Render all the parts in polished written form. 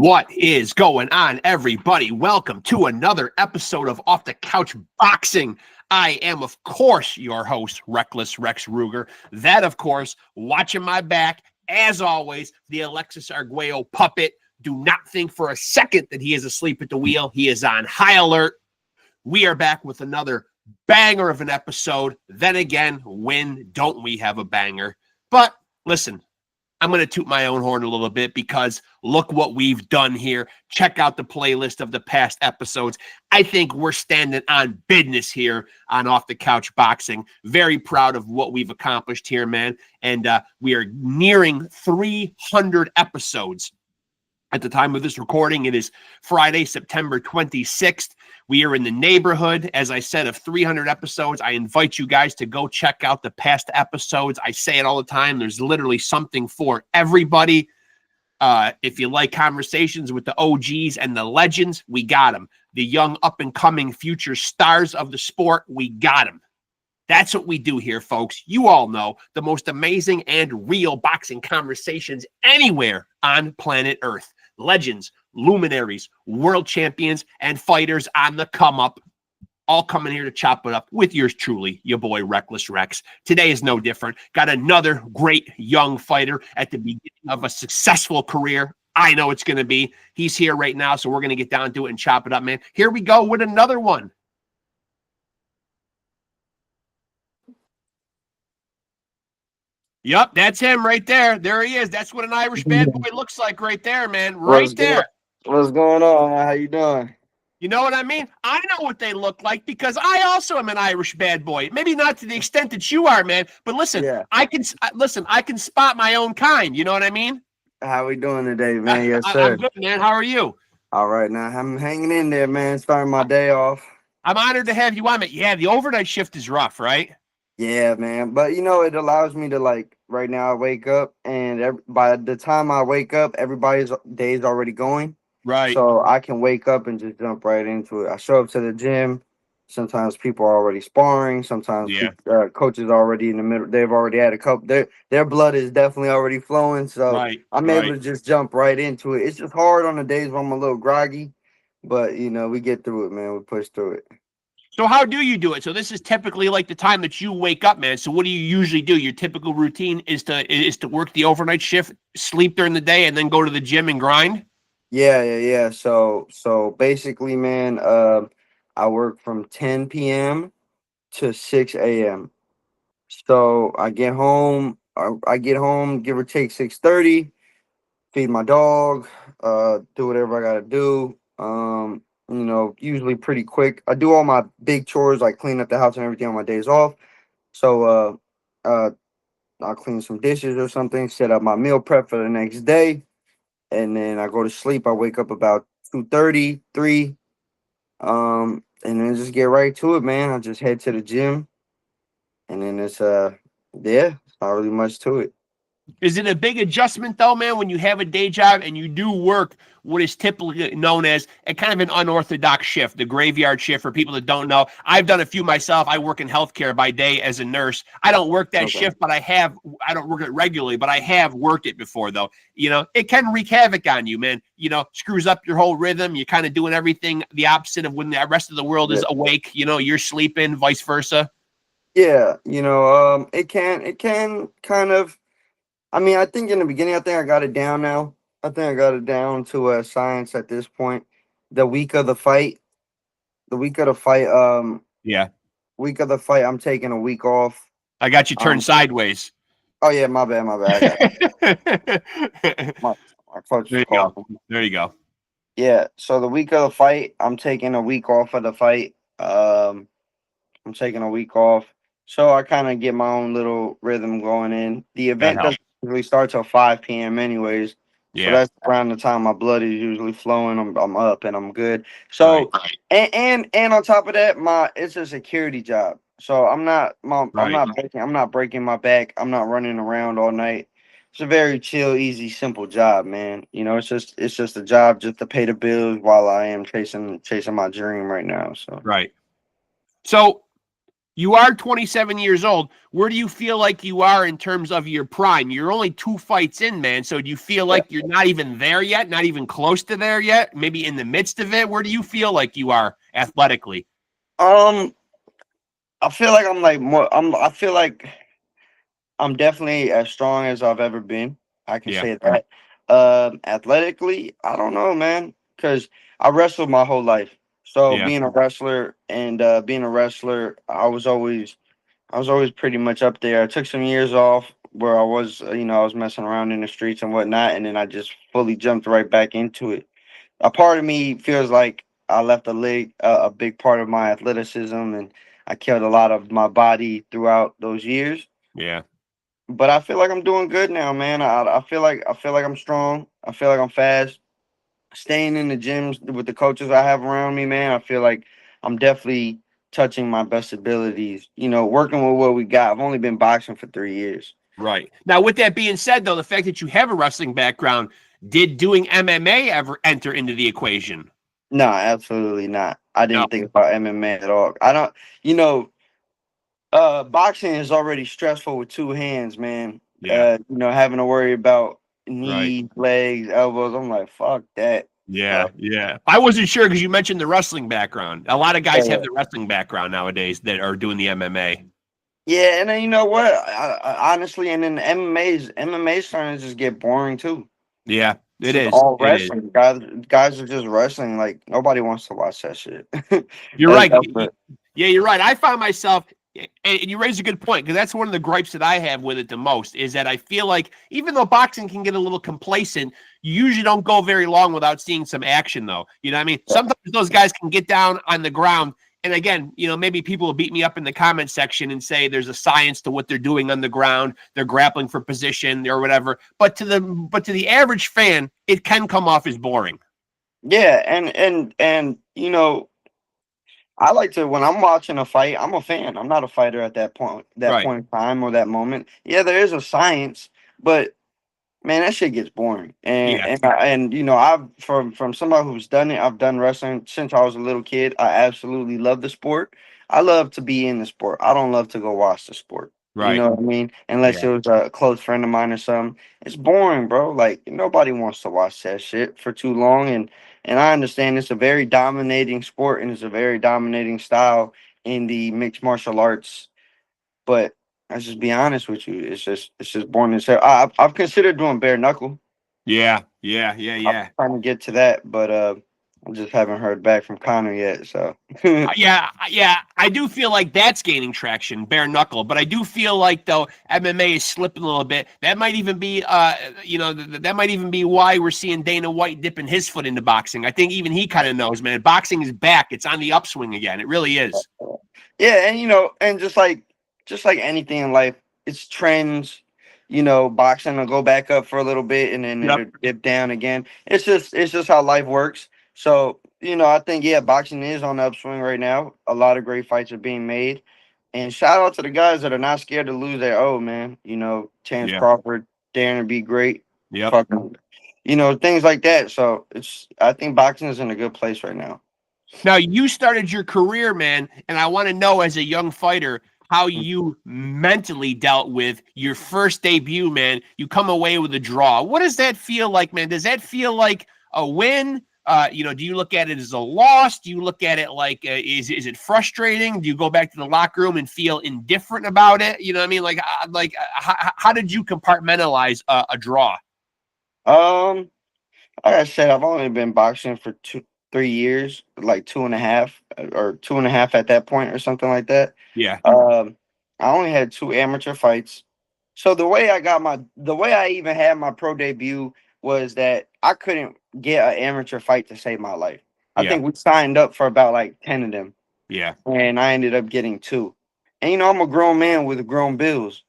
What is going on, everybody? Welcome to another episode of Off the Couch Boxing. I am, of course, your host, Reckless Rex Ruger. That, of course, watching my back, as always, the Alexis Arguello puppet. Do not think for a second that he is asleep at the wheel. He is on high alert. We are back with another banger of an episode. Then again, when don't we have a banger? But listen, I'm going to toot my own horn a little bit because look what we've done here. Check out the playlist of the past episodes. I think we're standing on business here on Off the Couch Boxing. Very proud of what we've accomplished here, man. And we are nearing 300 episodes. At the time of this recording, it is Friday, September 26th. We are in the neighborhood, as I said, of 300 episodes. I invite you guys to go check out the past episodes. I say it all the time. There's literally something for everybody. If you like conversations with the OGs and the legends, we got them. The young up-and-coming future stars of the sport, we got them. That's what we do here, folks. You all know the most amazing and real boxing conversations anywhere on planet Earth. Legends, luminaries, world champions, and fighters on the come up, all coming here to chop it up with yours truly, your boy Reckless Rex. Today is no different. Got another great young fighter at the beginning of a successful career. I know it's going to be. He's here right now, so we're going to get down to it and chop it up, man. Here we go with another one. Yep, that's him right there. There he is. That's what an Irish bad boy looks like right there, man. Right there. What's going on, man? How you doing? You know what I mean? I know what they look like because I also am an Irish bad boy. Maybe not to the extent that you are, man. But listen, yeah. I can spot my own kind. You know what I mean? How we doing today, man? Yes, sir. I'm good, man. How are you? All right, now I'm hanging in there, man. Starting my day off. I'm honored to have you on, man. Yeah, the overnight shift is rough, right? Yeah, man. But, you know, it allows me to, like, right now I wake up, and by the time I wake up, everybody's day is already going. Right. So I can wake up and just jump right into it. I show up to the gym. Sometimes people are already sparring. Sometimes coaches are already in the middle. They've already had a couple. Their blood is definitely already flowing. So I'm able to just jump right into it. It's just hard on the days when I'm a little groggy. But, you know, we get through it, man. We push through it. So how do you do it? So this is typically like the time that you wake up, man. So what do you usually do? Your typical routine is to work the overnight shift, sleep during the day, and then go to the gym and grind? Yeah. So basically, man, I work from 10 p.m. to 6 a.m. So I get home, give or take 6:30, feed my dog, do whatever I gotta do. You know, usually pretty quick. I do all my big chores like clean up the house and everything on my days off. So I'll clean some dishes or something, set up my meal prep for the next day. And then I go to sleep. I wake up about 2:30, 3. And then just get right to it, man. I just head to the gym. And then it's not really much to it. Is it a big adjustment, though, man, when you have a day job and you do work what is typically known as a kind of an unorthodox shift, the graveyard shift? For people that don't know, I've done a few myself. I work in healthcare by day as a nurse. I don't work that shift, but I don't work it regularly, but I have worked it before, though. You know, it can wreak havoc on you, man. You know, screws up your whole rhythm. You're kind of doing everything the opposite of when the rest of the world is awake. You know, you're sleeping, vice versa. Yeah, you know, it can kind of. I mean, I think in the beginning, I think I got it down now. I think I got it down to a science at this point. The week of the fight, week of the fight, I'm taking a week off. I got you turned sideways. Oh, yeah, my bad. There you go. Yeah, so the week of the fight, I'm taking a week off of the fight. I'm taking a week off. So I kind of get my own little rhythm going in. The event doesn't usually start till 5 p.m. anyways. Yeah. So that's around the time my blood is usually flowing. I'm up and I'm good. So and on top of that, it's a security job. So I'm not breaking my back. I'm not running around all night. It's a very chill, easy, simple job, man. You know, it's just a job just to pay the bills while I am chasing my dream right now. So right. So You are 27 years old. Where do you feel like you are in terms of your prime? You're only 2 fights in, man. So do you feel like you're not even there yet? Not even close to there yet? Maybe in the midst of it? Where do you feel like you are athletically? Um, I feel like I'm like more. I feel like I'm definitely as strong as I've ever been. I can Yeah. say that. Athletically, I don't know, man, because I wrestled my whole life. So Yeah. being a wrestler, I was always pretty much up there. I took some years off where I was, I was messing around in the streets and whatnot, and then I just fully jumped right back into it. A part of me feels like I left a big part of my athleticism, and I killed a lot of my body throughout those years. Yeah. But I feel like I'm doing good now, man. I feel like I'm strong. I feel like I'm fast. Staying in the gyms with the coaches I have around me, man, I feel like I'm definitely touching my best abilities. Working with what we got. I've only been boxing for 3 years. Right. Now, with that being said, though, the fact that you have a wrestling background, did doing MMA ever enter into the equation? No, absolutely not. I No. didn't think about MMA at all. I don't. Boxing is already stressful with two hands, man. Yeah. Having to worry about Right. knees, legs, elbows. I'm like, fuck that. Yeah. So, Yeah. I wasn't sure because you mentioned the wrestling background. A lot of guys yeah. have the wrestling background nowadays that are doing the MMA. Yeah, and then you know what? Honestly, and then MMA starting to just get boring too. Yeah. It's It just is. all It is. wrestling. Guys are just wrestling. Like nobody wants to watch that shit. You're right. That's it. Yeah, you're right. I found myself, and you raise a good point because that's one of the gripes that I have with it the most is that I feel like even though boxing can get a little complacent, you usually don't go very long without seeing some action, though. You know what I mean? Sometimes those guys can get down on the ground. And again, maybe people will beat me up in the comment section and say there's a science to what they're doing on the ground. They're grappling for position or whatever. But to the average fan, it can come off as boring. Yeah, and I like to when I'm watching a fight, I'm a fan. I'm not a fighter at that Right. point in time or that moment. Yeah, there is a science, but man, that shit gets boring. And Yeah. I've from somebody who's done it. I've done wrestling since I was a little kid. I absolutely love the sport. I love to be in the sport. I don't love to go watch the sport. You Right. know what I mean? Unless Yeah. it was a close friend of mine or something. It's boring, bro. Like nobody wants to watch that shit for too long. And I understand it's a very dominating sport and it's a very dominating style in the mixed martial arts, but let's just be honest with you. It's just boring as hell. I've considered doing bare knuckle. Yeah. Yeah. Yeah. I'm Yeah. trying to get to that, but I just haven't heard back from Connor yet. So Yeah, I do feel like that's gaining traction, bare knuckle. But I do feel like though MMA is slipping a little bit. That might even be, that might even be why we're seeing Dana White dipping his foot into boxing. I think even he kind of knows, man. Boxing is back. It's on the upswing again. It really is. yeah, and just like anything in life, it's trends. Boxing will go back up for a little bit and then Yep. it'll dip down again. It's just how life works. So, I think yeah, boxing is on the upswing right now. A lot of great fights are being made. And shout out to the guys that are not scared to lose their man. Terrence Yeah. Crawford, daring to be great. Yep. Fucking things like that. So I think boxing is in a good place right now. Now you started your career, man, and I want to know as a young fighter how you mentally dealt with your first debut, man. You come away with a draw. What does that feel like, man? Does that feel like a win? Do you look at it as a loss? Do you look at it like is it frustrating? Do you go back to the locker room and feel indifferent about it? You know what I mean? How did you compartmentalize a draw? Um Like I said, I've only been boxing for 3 years, like 2.5 or 2.5 at that point or something like that. Yeah, I only had two amateur fights. So the way I even had my pro debut was that I couldn't get an amateur fight to save my life. I yeah, think we signed up for about like 10 of them, yeah. and I ended up getting two. And I'm a grown man with grown bills.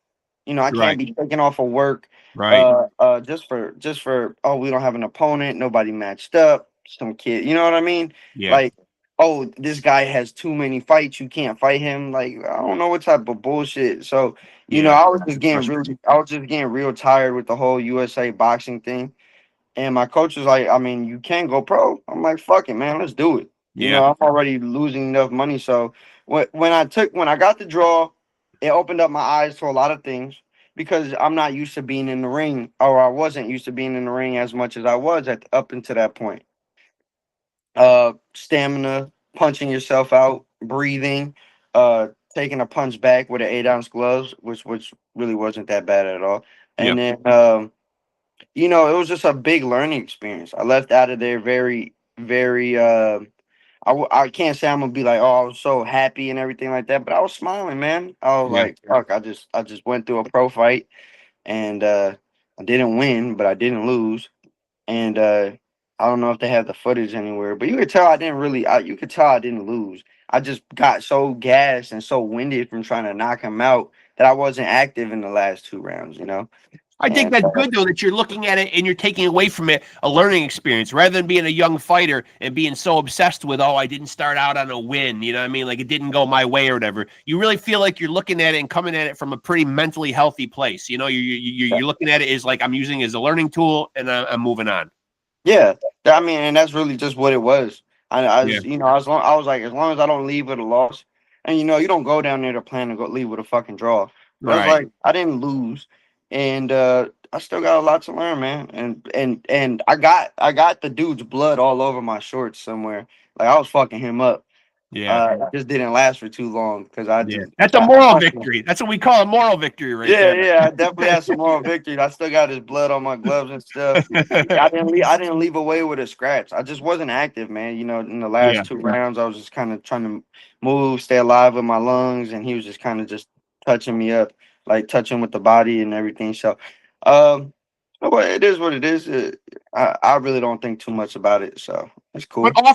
I can't Right, be taking off of work right. just for oh, we don't have an opponent, nobody matched up, some kid, you know what I mean? Yeah, Like, oh, this guy has too many fights, you can't fight him. Like, I don't know what type of bullshit. So, yeah. I was just getting real tired with the whole USA boxing thing. And my coach was like, I mean, you can go pro. I'm like, fuck it, man, let's do it. You Yeah. know, I'm already losing enough money. So when I got the draw, it opened up my eyes to a lot of things because I'm not used to being in the ring, or I wasn't used to being in the ring as much as I was at up until that point. Stamina, punching yourself out, breathing, taking a punch back with an 8 ounce gloves, which really wasn't that bad at all. Yeah. And then you know, it was just a big learning experience. I left out of there very, very. I can't say I'm gonna be like, oh, I was so happy and everything like that, but I was smiling, man. I was Yeah. like, fuck, I just went through a pro fight, and I didn't win, but I didn't lose, and I don't know if they have the footage anywhere, but you could tell I didn't really. You could tell I didn't lose. I just got so gassed and so winded from trying to knock him out that I wasn't active in the last 2 rounds. You know, I think and that's good though that you're looking at it and you're taking away from it a learning experience rather than being a young fighter and being so obsessed with, oh, I didn't start out on a win, you know what I mean, like it didn't go my way or whatever. You really feel like you're looking at it and coming at it from a pretty mentally healthy place. You know, you're looking at it as like I'm using it as a learning tool and I'm moving on. yeah, I mean, and that's really just what it was. I Yeah. was, you know, I was like, as long as I don't leave with a loss, and you know, you don't go down there to plan to go leave with a fucking draw. But I was Right. like, I didn't lose, and I still got a lot to learn, man. And I got the dude's blood all over my shorts somewhere. Like I was fucking him up. Yeah. It just didn't last for too long because Yeah. That's a moral victory. That's what we call a moral victory right Yeah, there. yeah, I definitely had some moral victory. I still got his blood on my gloves and stuff. I didn't leave away with a scratch. I just wasn't active, man. You know, in the Yeah. last 2 rounds, I was just kind of trying to move, stay alive with my lungs, and he was just kind of just touching me up, like touching with the body and everything. So, well, it is what it is. I really don't think too much about it, so it's But cool.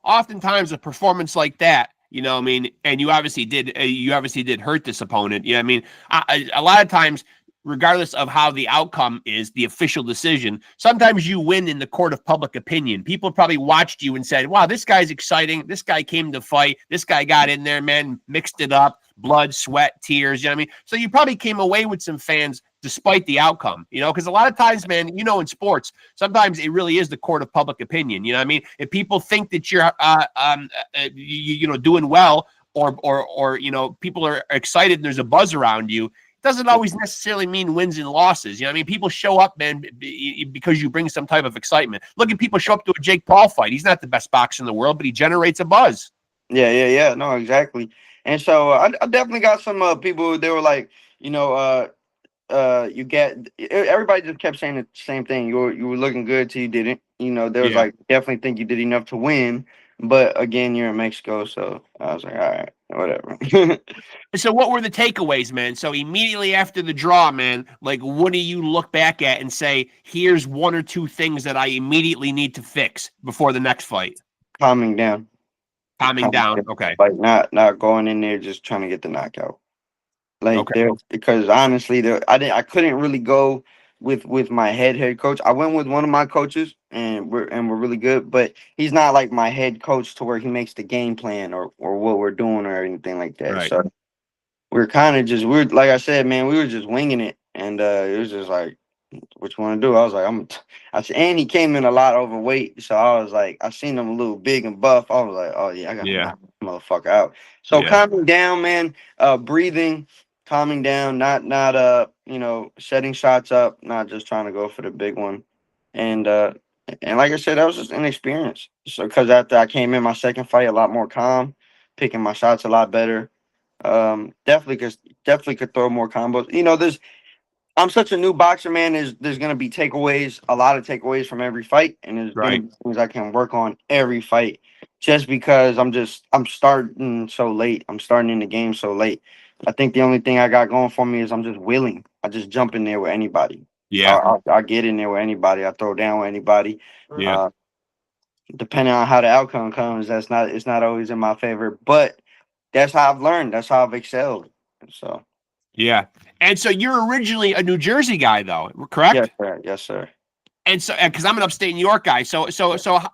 oftentimes a performance like that, you know, what I mean, and you obviously did hurt this opponent. You know, what I mean, a lot of times, regardless of how the outcome is, the official decision, sometimes you win in the court of public opinion. People probably watched you and said, "Wow, this guy's exciting. This guy came to fight. This guy got in there, man, mixed it up." Blood, sweat, tears. You know what I mean? So you probably came away with some fans despite the outcome, you know, because a lot of times, man, you know, in sports, sometimes it really is the court of public opinion. You know what I mean? If people think that you're, you know, doing well, or you know, people are excited and there's a buzz around you, it doesn't always necessarily mean wins and losses. You know what I mean? People show up, man, because you bring some type of excitement. Look at people show up to a Jake Paul fight. He's not the best boxer in the world, but he generates a buzz. Yeah, yeah, yeah. No, exactly. And so I definitely got some people. They were like, you know, you get everybody just kept saying the same thing. You were looking good till you didn't. You know, there was Yeah. like definitely think you did enough to win, but again, you're in Mexico, so I was like, all right, whatever. So what were the takeaways, man? So immediately after the draw, man, like what do you look back at and say, here's one or two things that I immediately need to fix before the next fight? Calming down, Calming calming down. down. Okay. Like not going in there just trying to get the knockout. Like Okay. there, because honestly, I couldn't really go with my head coach. I went with one of my coaches, and we're really good, but he's not like my head coach to where he makes the game plan or what we're doing or anything like that. Right. So we're kind of just we're like I said, man, we were just winging it, and it was just like, what you want to do? I was like, I said, and he came in a lot overweight, so I was like, I seen him a little big and buff. I was like, oh yeah, I gotta Yeah. knock this motherfucker out. So Yeah. calming down, man, breathing, calming down, not you know, setting shots up, not just trying to go for the big one, and and like I said, that was just an experience. So because after I came in my second fight, a lot more calm, picking my shots a lot better. Definitely could throw more combos. You know, I'm such a new boxer, man. There's gonna be takeaways, a lot of takeaways from every fight, and there's gonna Right. be things I can work on every fight. Just because I'm starting so late. I'm starting in the game so late. I think the only thing I got going for me is I'm just willing. I just jump in there with anybody. Yeah. I get in there with anybody. I throw down with anybody. Yeah. Uh, Depending on how the outcome comes, it's not always in my favor. But that's how I've learned. That's how I've excelled. So Yeah. And so you're originally a New Jersey guy, though, yes, correct? sir. Yes, sir. And so, because I'm an upstate New York guy, so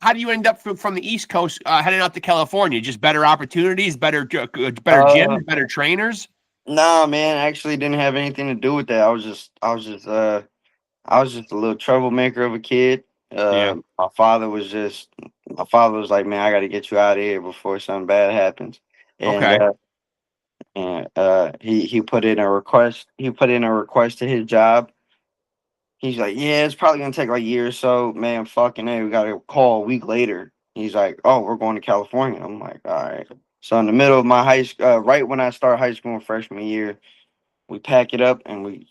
how do you end up from the East Coast heading out to California? Just better opportunities, better Uh, gyms, better trainers. Nah, man, actually didn't have anything to do with that. I was just a little troublemaker of a kid, Yeah. My father was like, man, I got to get you out of here before something bad happens. And Okay. he put in a request. He put in a request to his job. He's like, yeah, it's probably gonna take like a year or so. Man, fucking hey, we got a call a week later. He's like, oh, we're going to California. I'm like, all right. So in the middle of my right when I start high school in freshman year, we pack it up and we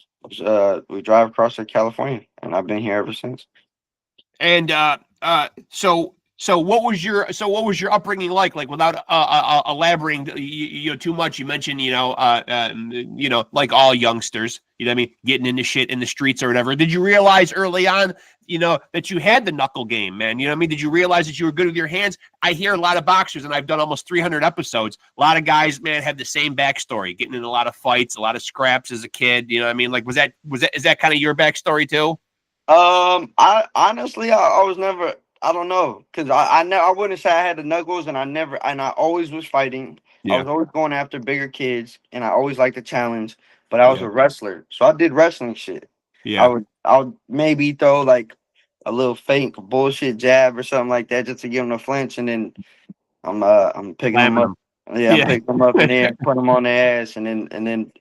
drive across to California, and I've been here ever since. And so what was your upbringing like? Like without elaborating too much, you mentioned like all youngsters, you know what I mean, getting into shit in the streets or whatever. Did you realize early on, that you had the knuckle game, man? You know what I mean? Did you realize that you were good with your hands? I hear a lot of boxers, and I've done almost 300 episodes. A lot of guys, man, have the same backstory, getting in a lot of fights, a lot of scraps as a kid. You know what I mean? Like is that kind of your backstory too? I honestly, I was never. I don't know, cause I wouldn't say I had the knuckles, and I always was fighting. I Yeah. was always going after bigger kids, and I always liked the challenge. But I was Yeah. a wrestler, so I did wrestling shit. Yeah. I would maybe throw like a little fake bullshit jab or something like that just to get them to flinch, and then I'm picking them Slamming up. them. Yeah, I'm Yeah. picking them up in there, putting them on their ass, and then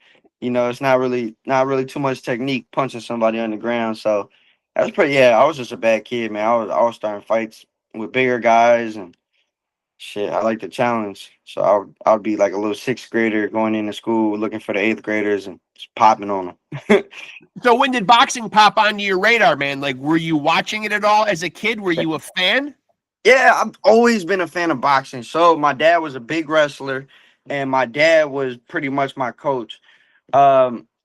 it's not really too much technique punching somebody on the ground. So that's pretty. Yeah, I was just a bad kid, man. I was starting fights with bigger guys and shit. I like the challenge, so I would be like a little sixth grader going into school looking for the eighth graders and just popping on them. So when did boxing pop onto your radar, man? Like, were you watching it at all as a kid? Were you a fan? Yeah, I've always been a fan of boxing. So my dad was a big wrestler, and my dad was pretty much my coach.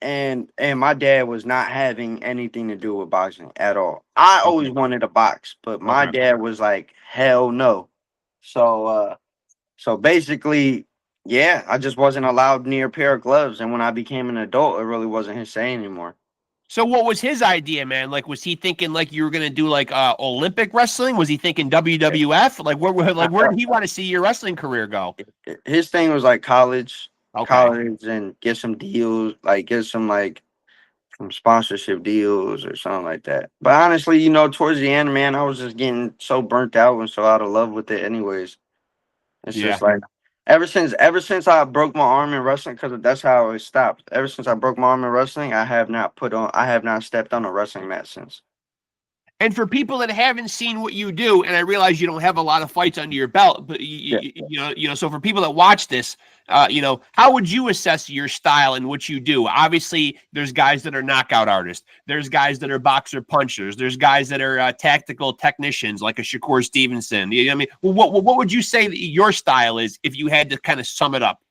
And my dad was not having anything to do with boxing at all. I always Okay. wanted to box, but my Okay. dad was like, hell no. So basically, yeah, I just wasn't allowed near a pair of gloves. And when I became an adult, it really wasn't his say anymore. So what was his idea, man? Like, was he thinking like you were gonna do like Olympic wrestling? Was he thinking WWF? Like where did he want to see your wrestling career go? His thing was like Okay. college, and get some deals, like get some sponsorship deals or something like that. But honestly, towards the end, man, I was just getting so burnt out and so out of love with it. Anyways, it's Yeah. just like ever since I broke my arm in wrestling, because that's how it stopped. Ever since I broke my arm in wrestling, I have not stepped on a wrestling mat since. And for people that haven't seen what you do, and I realize you don't have a lot of fights under your belt, but Yeah. so for people that watch this, how would you assess your style and what you do? Obviously, there's guys that are knockout artists. There's guys that are boxer punchers. There's guys that are tactical technicians, like a Shakur Stevenson. You know what I mean, what would you say that your style is if you had to kind of sum it up?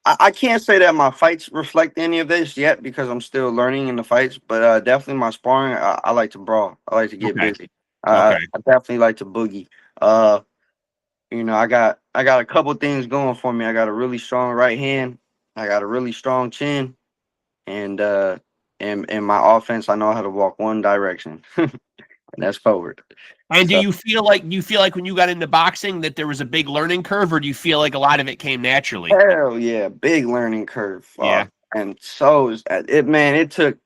I can't say that my fights reflect any of this yet because I'm still learning in the fights, but definitely my sparring, I like to brawl. I like to get Okay. busy. Okay. I definitely like to boogie. Uh, I got a couple things going for me. I got a really strong right hand. I got a really strong chin, and in my offense, I know how to walk one direction, and that's forward. And So do you feel like when you got into boxing that there was a big learning curve, or do you feel like a lot of it came naturally? hell yeah, big learning curve. Yeah. And so is it, man. It took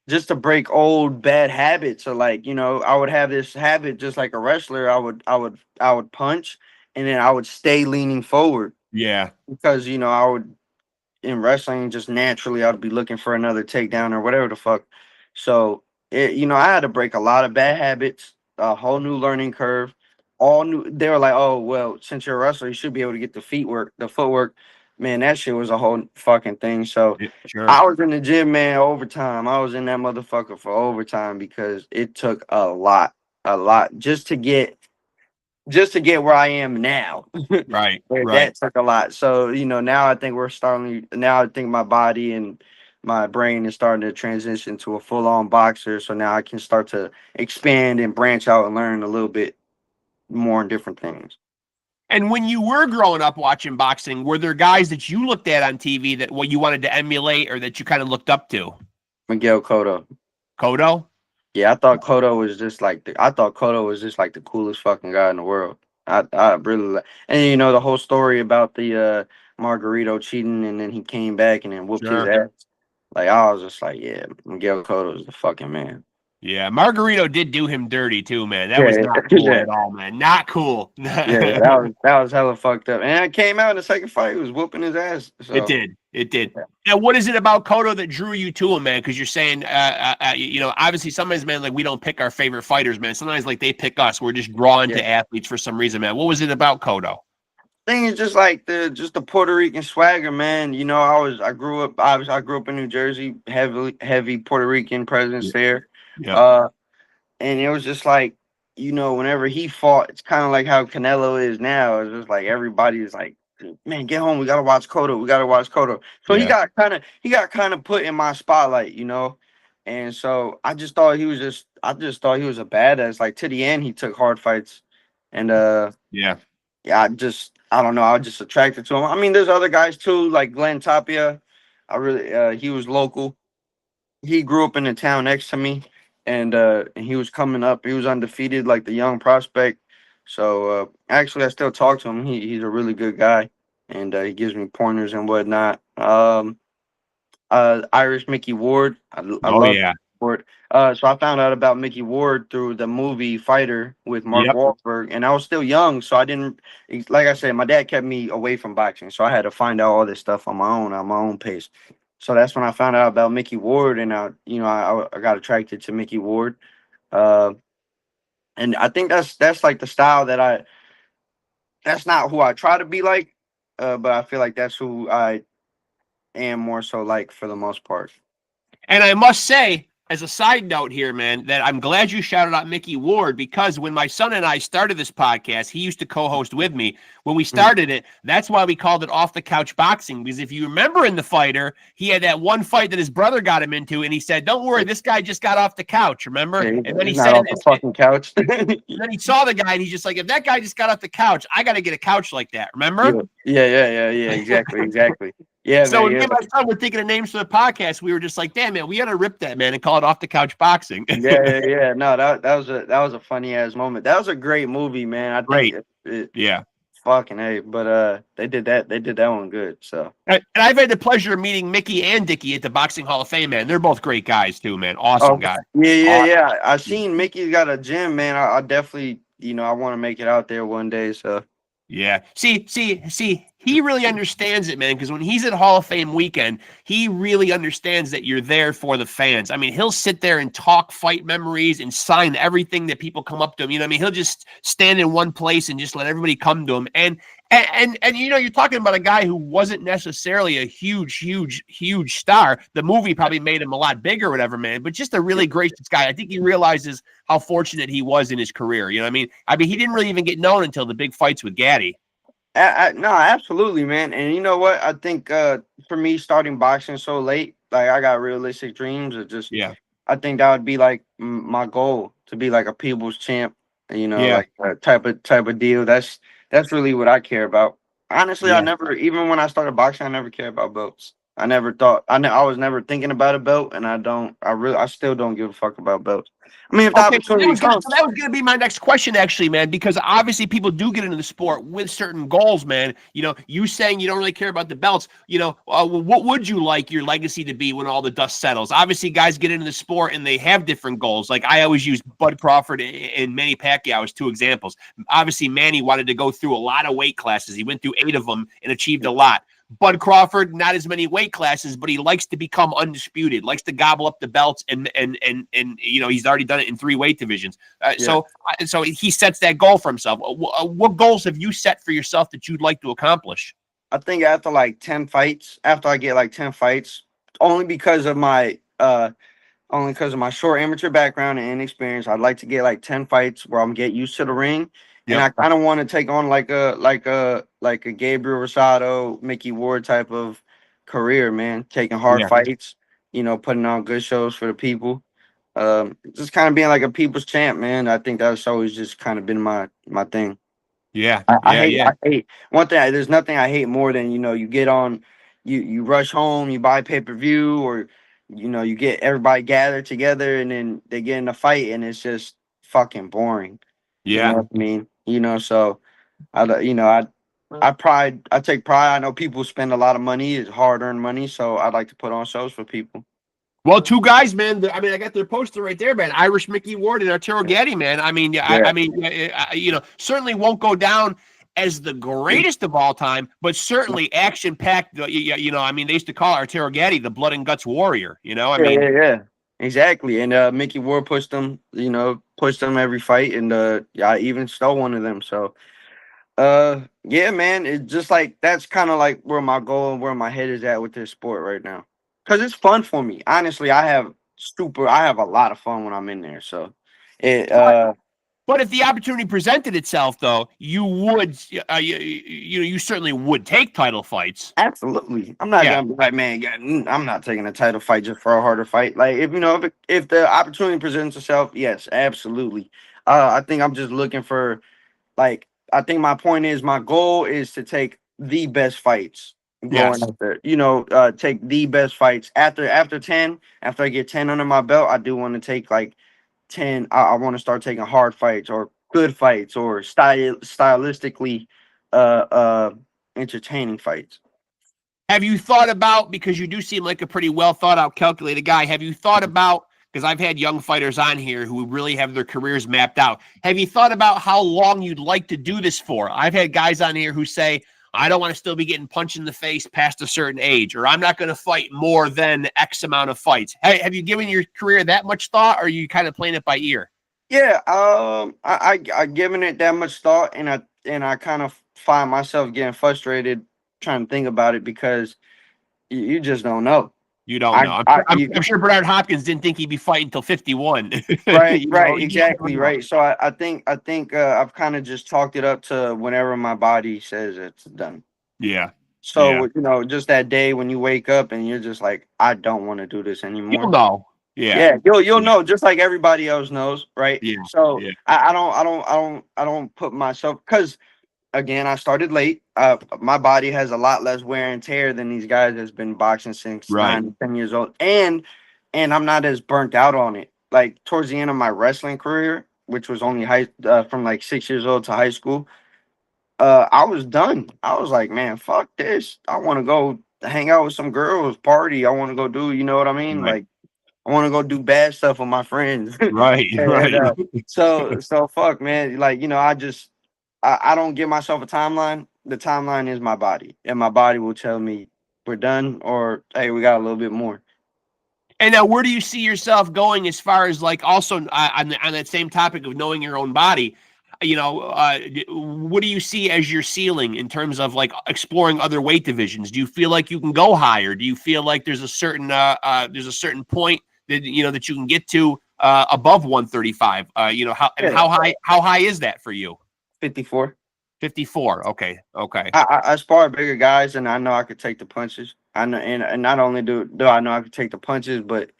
just to break old bad habits. So like, I would have this habit just like a wrestler. I would punch, and then I would stay leaning forward Yeah. because I would, in wrestling, just naturally I'd be looking for another takedown or whatever the fuck. So I had to break a lot of bad habits, a whole new learning curve, all new. They were like, oh well, since you're a wrestler, you should be able to get the footwork. Man, that shit was a whole fucking thing. So Yeah, sure. I was in the gym, man, overtime. I was in that motherfucker for overtime because it took a lot just to get where I am now. Right. Where Right. that took a lot. So, now I think now I think my body and my brain is starting to transition to a full on boxer. So now I can start to expand and branch out and learn a little bit more in different things. And when you were growing up watching boxing, were there guys that you looked at on TV that what you wanted to emulate or that you kind of looked up to? Miguel Cotto. Kodo? Yeah, I thought Cotto was just like the coolest fucking guy in the world. I really and the whole story about the Margarito cheating, and then he came back and then whooped his Sure. ass. Like I was just like, yeah, Miguel Cotto is the fucking man. Yeah, Margarito did do him dirty too, man. That was Yeah, not cool yeah, at all, man. Not cool. yeah. That was hella fucked up. And it came out in the second fight. He was whooping his ass. It So did. It did. Now, what is it about Cotto that drew you to him, man? Because you're saying, obviously sometimes, man, like we don't pick our favorite fighters, man. Sometimes, like they pick us. We're just drawn yeah. to athletes for some reason, man. What was it about Cotto? Thing is just like the Puerto Rican swagger, man. You know, I grew up in New Jersey, heavy Puerto Rican presence Yeah. there. Yep. Uh, and it was just like, you know, whenever he fought, it's kind of like how Canelo is now. It's just like everybody is like, man, get home. We gotta watch Cotto. We gotta watch Cotto. So Yeah. he got kind of put in my spotlight, you know. And so I just thought he was a badass. Like to the end, he took hard fights, and Yeah. yeah, I don't know. I was just attracted to him. I mean, there's other guys too, like Glenn Tapia. He was local. He grew up in the town next to me, and he was coming up. He was undefeated, like the young prospect. So actually, I still talk to him. He's a really good guy, and he gives me pointers and whatnot. Irish Mickey Ward. I Oh love yeah. Ward. So I found out about Mickey Ward through the movie Fighter with Mark Yep. Wahlberg, and I was still young, so I didn't. Like I said, my dad kept me away from boxing, so I had to find out all this stuff on my own pace. So that's when I found out about Mickey Ward, and I got attracted to Mickey Ward. Uh, and I think that's like the style that I. That's not who I try to be like, but I feel like that's who I am more so like for the most part. And I must say, as a side note here, man, that I'm glad you shouted out Mickey Ward because when my son and I started this podcast, he used to co-host with me. When we started it, that's why we called it Off the Couch Boxing. Because if you remember in the Fighter, he had that one fight that his brother got him into, and he said, "Don't worry, this guy just got off the couch." Remember? Yeah, And then he he's not said, off the fucking couch. and then he saw the guy, and he's just like, "If that guy just got off the couch, I got to get a couch like that." Remember? Yeah. Exactly, exactly. Yeah, So man. when me Yeah, and my son were thinking of names for the podcast, we were just like, "Damn, man, we got to rip that, man, and call it Off the Couch Boxing." yeah. No, that was a funny ass moment. That was a great movie, man. I think Great. Yeah. fucking hey, but they did that one good. So And I've had the pleasure of meeting Mickey and Dickie at the Boxing Hall of Fame, man. They're both great guys too, man. Awesome oh guys. yeah. I seen Mickey's got a gym, man. I definitely I want to make it out there one day. So Yeah. See, he really understands it, man, because when he's at Hall of Fame weekend, he really understands that you're there for the fans. I mean, he'll sit there and talk fight memories and sign everything that people come up to him. You know what I mean? He'll just stand in one place and just let everybody come to him. And you're talking about a guy who wasn't necessarily a huge star. The movie probably made him a lot bigger, or whatever, man. But just a really gracious guy. I think he realizes how fortunate he was in his career. You know what I mean? He didn't really even get known until the big fights with Gaddy. No, absolutely, man. And you know what? I think for me starting boxing so late, like I got realistic dreams of just Yeah. I think that would be like my goal to be like a people's champ, Yeah. like type of deal. That's really what I care about. Honestly, I Yeah. never even when I started boxing, I never cared about belts. I never thought I was never thinking about a belt, and I still don't give a fuck about belts. I mean, if the Okay, so opportunity comes, that was gonna be my next question, actually, man. Because obviously, people do get into the sport with certain goals, man. You saying you don't really care about the belts. What would you like your legacy to be when all the dust settles? Obviously, guys get into the sport and they have different goals. Like I always use Bud Crawford and Manny Pacquiao as two examples. Obviously, Manny wanted to go through a lot of weight classes. He went through 8 of them and achieved a lot. Bud Crawford, not as many weight classes, but he likes to become undisputed, likes to gobble up the belts, and he's already done it in 3 weight divisions. yeah. So he sets that goal for himself. What goals have you set for yourself that you'd like to accomplish? I think after like 10 fights, after I get like 10 fights, only because of my short amateur background and inexperience, I'd like to get like 10 fights where I'm get used to the ring. And Yep. I kind of want to take on like a Gabriel Rosado, Mickey Ward type of career, man. Taking hard Yeah. fights, putting on good shows for the people. Just kind of being like a people's champ, man. I think that's always just kind of been my thing. Yeah. I hate one thing. There's nothing I hate more than you get on, you rush home, you buy pay-per-view, or you get everybody gathered together, and then they get in a fight, and it's just fucking boring. You know Yeah. what I mean? So I take pride. I know people spend a lot of money, it's hard-earned money, so I'd like to put on shows for people. Well, two guys, man. I mean, I got their poster right there, man. Irish Mickey Ward and Arturo Gatti, man. I mean, certainly won't go down as the greatest of all time, but certainly action-packed. I mean, they used to call Arturo Gatti the blood and guts warrior. Yeah, exactly. And Mickey Ward pushed them, pushed them every fight, and I even stole one of them. So, yeah, man, it's just like that's kind of like where my goal and where my head is at with this sport right now, because it's fun for me. Honestly, I have a lot of fun when I'm in there. So, it But if the opportunity presented itself, though, you would, you certainly would take title fights. Absolutely. I'm not gonna be like, man, I'm not taking a title fight just for a harder fight. Like, if the opportunity presents itself, yes, absolutely. I think I'm just looking for, like, I think my point is, my goal is to take the best fights going out there. Take the best fights after 10. After I get 10 under my belt, I do want to take like 10. I want to start taking hard fights or good fights or stylistically entertaining fights. Have you thought about, because you do seem like a pretty well thought out, calculated guy, have you thought about, because I've had young fighters on here who really have their careers mapped out, have you thought about how long you'd like to do this for? I've had guys on here who say, I don't want to still be getting punched in the face past a certain age, or I'm not going to fight more than X amount of fights. Hey, have you given your career that much thought, or are you kind of playing it by ear? Yeah, I given it that much thought, and I kind of find myself getting frustrated trying to think about it, because you just don't know. You don't know. I'm sure Bernard Hopkins didn't think he'd be fighting until 51. Right, exactly, right. So I think I've kind of just talked it up to whenever my body says it's done. Yeah. So just that day when you wake up and you're just like, I don't want to do this anymore. You'll know. Yeah, you'll know, just like everybody else knows, right? Yeah. So I don't put myself, because again, I started late. My body has a lot less wear and tear than these guys that's been boxing since 9, 10 years old, and I'm not as burnt out on it. Like towards the end of my wrestling career, which was only from like 6 years old to high school, I was done. I was like, man, fuck this. I want to go hang out with some girls, party. I want to go do, you know what I mean? Right. Like, I want to go do bad stuff with my friends. Right. So fuck, man. Like, I don't give myself a timeline. The timeline is my body, and my body will tell me we're done, or hey, we got a little bit more. And now, where do you see yourself going as far as, like, also on that same topic of knowing your own body? What do you see as your ceiling in terms of like exploring other weight divisions? Do you feel like you can go higher? Do you feel like there's a certain point that that you can get to above 135? How high is that for you? 54. 54. Okay. I spar bigger guys, and I know I could take the punches. I know, and not only do I know I could take the punches, but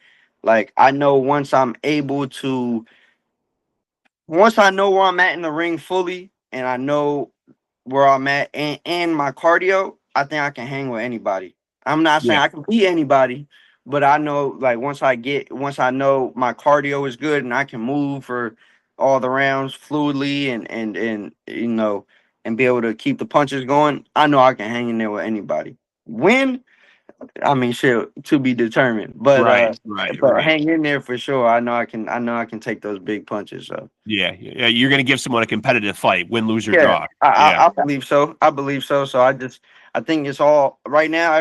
like I know once I know where I'm at in the ring fully, and I know where I'm at, and my cardio, I think I can hang with anybody. I'm not saying I can beat anybody, but I know, like, once I know my cardio is good and I can move for all the rounds fluidly, and be able to keep the punches going, I know I can hang in there with anybody. When, I mean, shit, to be determined, but hang in there for sure. I know I can take those big punches. So you're gonna give someone a competitive fight, win, lose, or draw. I believe so. So I think it's all right now.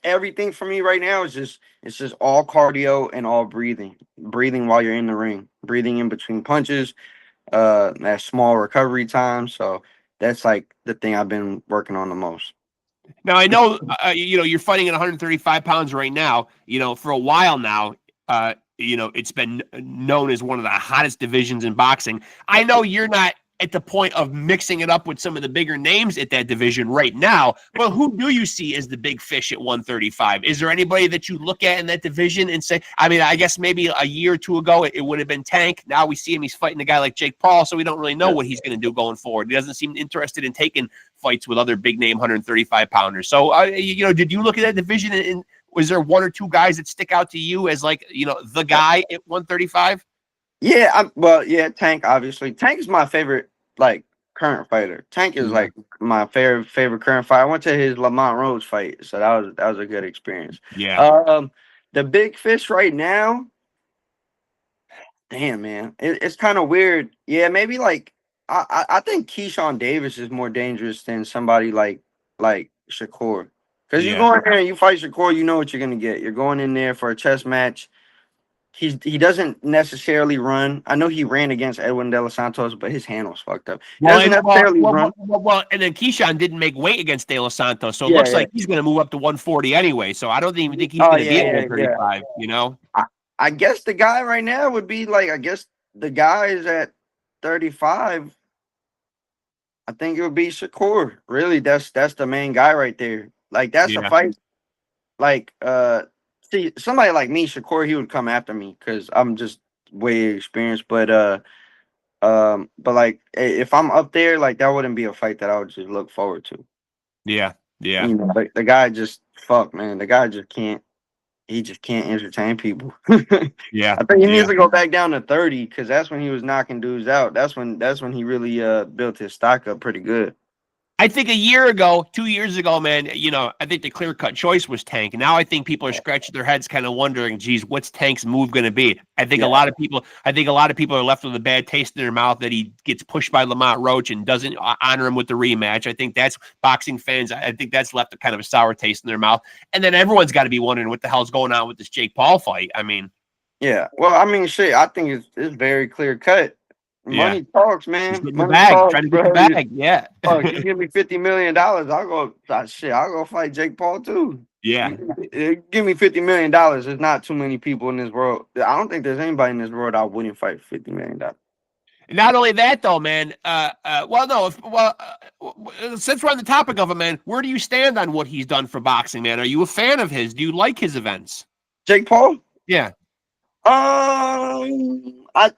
Everything for me right now is just all cardio and all breathing while you're in the ring, breathing in between punches, that small recovery time. So that's like the thing I've been working on the most. Now, I know, you're fighting at 135 pounds right now. For a while now, it's been known as one of the hottest divisions in boxing. I know you're not at the point of mixing it up with some of the bigger names at that division right now, but who do you see as the big fish at 135? Is there anybody that you look at in that division and say, I mean, I guess maybe a year or two ago it would have been Tank. Now we see him, he's fighting a guy like Jake Paul, so we don't really know what he's going to do going forward. He doesn't seem interested in taking fights with other big name 135 pounders. So, did you look at that division and was there one or two guys that stick out to you as like, the guy at 135? Yeah, Tank, obviously. Tank is my favorite, like, current fighter. Tank is like my favorite current fight. I went to his Lamont Rhodes fight, so that was a good experience. Yeah. The big fish right now, damn man, it's kind of weird. Yeah, maybe like I think Keyshawn Davis is more dangerous than somebody like Shakur. Because you Yeah. go in there and you fight Shakur, you know what you're gonna get. You're going in there for a chess match. He doesn't necessarily run. I know he ran against Edwin De Los Santos, but his hand was fucked up. He doesn't necessarily run. And then Keyshawn didn't make weight against De Los Santos, so it Yeah, looks like he's going to move up to 140 anyway. So I don't even think he's Oh going to be at yeah. 135. You know? I guess the guy right now would be like, I guess the guy is at 35. I think it would be Shakur. Really, that's the main guy right there. Like that's a Yeah. fight. Like see somebody like me, Shakur, he would come after me because I'm just way experienced. But like if I'm up there, like that wouldn't be a fight that I would just look forward to. Yeah. Yeah. You know, the guy just fuck man. The guy just can't. He just can't entertain people. I Yeah. think he needs to go back down to 30 because that's when he was knocking dudes out. That's when he really built his stock up pretty good. I think a year ago, 2 years ago, man, you know, I think the clear-cut choice was Tank. Now I think people are scratching their heads kind of wondering, geez, what's Tank's move going to be? I think a lot of people are left with a bad taste in their mouth that he gets pushed by Lamont Roach and doesn't honor him with the rematch. I think that's boxing fans. I think that's left a kind of a sour taste in their mouth. And then everyone's got to be wondering what the hell's going on with this Jake Paul fight. I mean, yeah. Well, I mean, shit. I think it's very clear cut. Money talks, man. the Money bag, talks, trying to get bro. the bag. Yeah. Fuck, you give me $50 million, I'll go. Shit, I'll go fight Jake Paul too. Yeah. Give me $50 million. There's not too many people in this world. I don't think there's anybody in this world I wouldn't fight $50 million. Not only that, though, man. Since we're on the topic of him, man, where do you stand on what he's done for boxing, man? Are you a fan of his? Do you like his events? Jake Paul? Yeah. I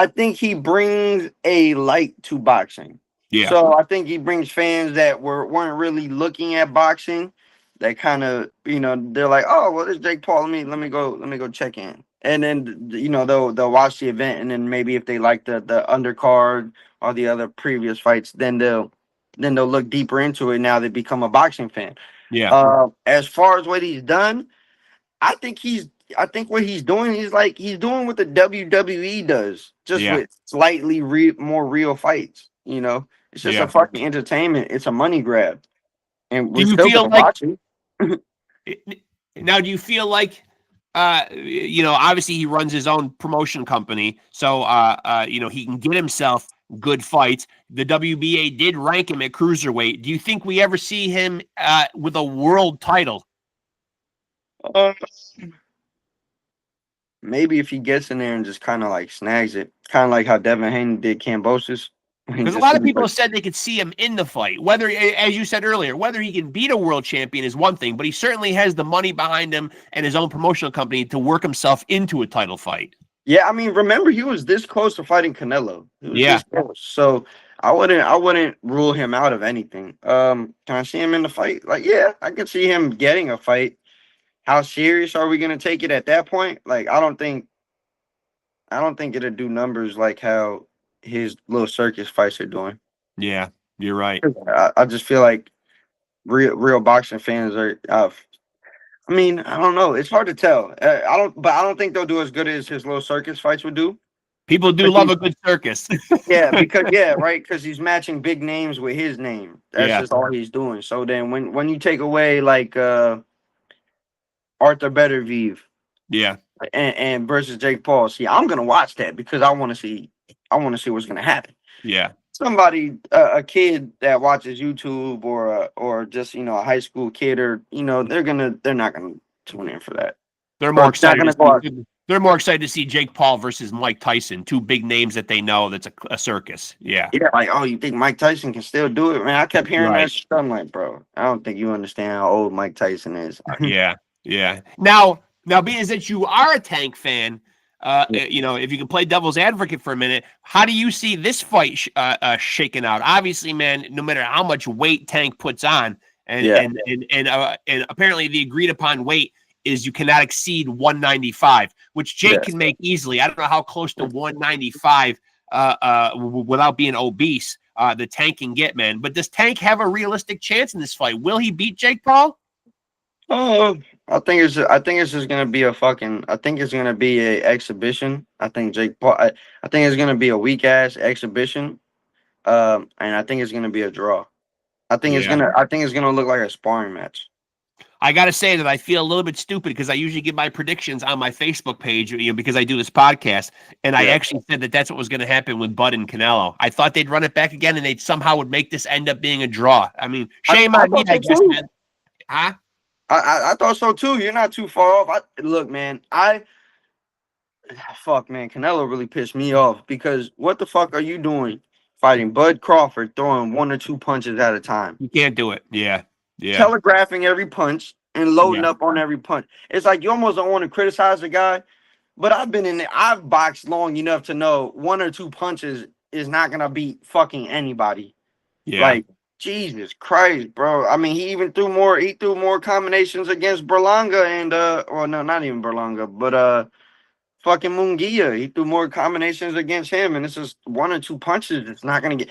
think he brings a light to boxing. Yeah. So I think he brings fans that weren't really looking at boxing. That kind of, they're like, oh, well, it's Jake Paul. Let me go check in. And then they'll watch the event, and then maybe if they like the undercard or the other previous fights, then they'll look deeper into it. Now they become a boxing fan. Yeah. As far as what he's done, I think what he's doing is like he's doing what the WWE does, just with slightly more real fights. It's just a fucking entertainment. It's a money grab, and we're still gonna watch it. Now, do you feel like, obviously he runs his own promotion company, so he can get himself good fights. The WBA did rank him at cruiserweight. Do you think we ever see him with a world title? Maybe if he gets in there and just kind of like snags it, kind of like how Devin Haney did Kambosos. Because a lot of people said they could see him in the fight. Whether, as you said earlier, whether he can beat a world champion is one thing, but he certainly has the money behind him and his own promotional company to work himself into a title fight. Yeah, I mean, remember he was this close to fighting Canelo. This close. So I wouldn't rule him out of anything. Can I see him in the fight? Like, yeah, I can see him getting a fight. How serious are we gonna take it at that point? Like, I don't think it'll do numbers like how his little circus fights are doing. Yeah, you're right. I just feel like real boxing fans are. I mean, I don't know. It's hard to tell. I don't think they'll do as good as his little circus fights would do. People do love a good circus. Right. Because he's matching big names with his name. That's just all he's doing. So then when you take away like Arthur Beterbiev, and versus Jake Paul, see, I'm gonna watch that because I want to see what's gonna happen. Yeah. Somebody, a kid that watches YouTube or just a high school kid, or they're not gonna tune in for that. They're more excited. They're more excited to see Jake Paul versus Mike Tyson, two big names that they know that's a circus. Yeah. Yeah, like, oh, you think Mike Tyson can still do it, man? I kept hearing that shit. I'm like, bro, I don't think you understand how old Mike Tyson is. Yeah. Now, being that you are a Tank fan, if you can play devil's advocate for a minute, how do you see this fight shaking out? Obviously, man, no matter how much weight Tank puts on, and apparently the agreed upon weight is you cannot exceed 195, which Jake can make easily. I don't know how close to 195 without being obese the Tank can get, man. But does Tank have a realistic chance in this fight? Will he beat Jake Paul? I I think it's just gonna be a fucking. I think it's gonna be a exhibition. I think Jake Paul. I think it's gonna be a weak ass exhibition. And I think it's gonna be a draw. Yeah. I think it's gonna look like a sparring match. I got to say that I feel a little bit stupid because I usually give my predictions on my Facebook page, because I do this podcast, and I Yeah. actually said that that's what was going to happen with Bud and Canelo. I thought they'd run it back again, and they somehow would make this end up being a draw. I mean, shame I on me, thought I so guess, too. man. Huh? I thought so too. You're not too far off. Look, man. Fuck, man. Canelo really pissed me off because what the fuck are you doing fighting Bud Crawford, throwing one or two punches at a time, You can't do it. Yeah. Yeah. telegraphing every punch and loading Yeah. up on every punch? It's like you almost don't want to criticize the guy, but I've been in there. I've boxed long enough to know one or two punches is not gonna beat fucking anybody. Yeah. Like, Jesus Christ, bro. I mean, he threw more combinations against Berlanga and well, no, not even Berlanga, but fucking Munguia. He threw more combinations against him, and it's just one or two punches. It's not gonna get.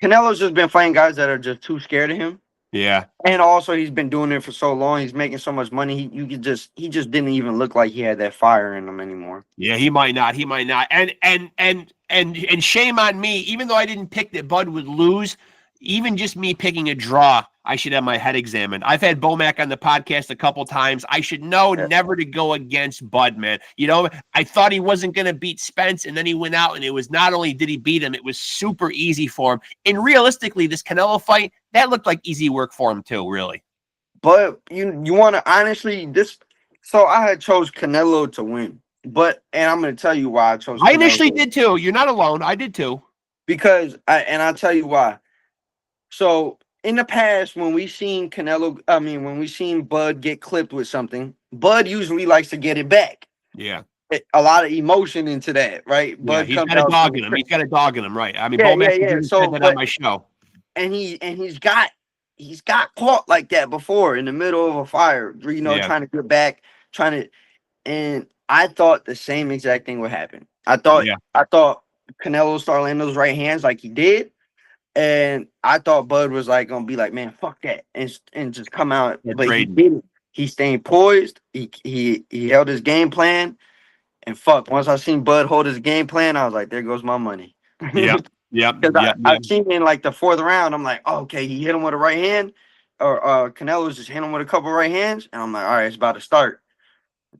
Canelo's just been fighting guys that are just too scared of him. Yeah. And also he's been doing it for so long, he's making so much money. He just didn't even look like he had that fire in him anymore. Yeah, he might not. He might not. And shame on me, even though I didn't pick that Bud would lose, even just me picking a draw, I should have my head examined. I've had Bomac on the podcast a couple times. I should know never to go against Bud, man. I thought he wasn't going to beat Spence, and then he went out, and it was not only did he beat him, it was super easy for him. And realistically, this Canelo fight, that looked like easy work for him too, really. But you want to honestly so I had chose Canelo to win. And I'm going to tell you why I chose I Canelo initially to did too. You're not alone. I did too. because I'll tell you why. So in the past, when we seen Bud get clipped with something, Bud usually likes to get it back. Yeah. A lot of emotion into that, right? Yeah, Bud he's comes got a out dog in him. He's got a dog in him, right? I mean, yeah, Bomac yeah. said that on my show. And he's got caught like that before in the middle of a fire, trying to get back, and I thought the same exact thing would happen. I thought Canelo started landing those right hands like he did. And I thought Bud was like gonna be like, man, fuck that, and just come out. But he didn't. He stayed poised. He held his game plan. And fuck, once I seen Bud hold his game plan, I was like, there goes my money. Yeah. Because I've seen in like the fourth round, I'm like, oh, okay, he hit him with a right hand, or Canelo's just hit him with a couple right hands, and I'm like, all right, it's about to start.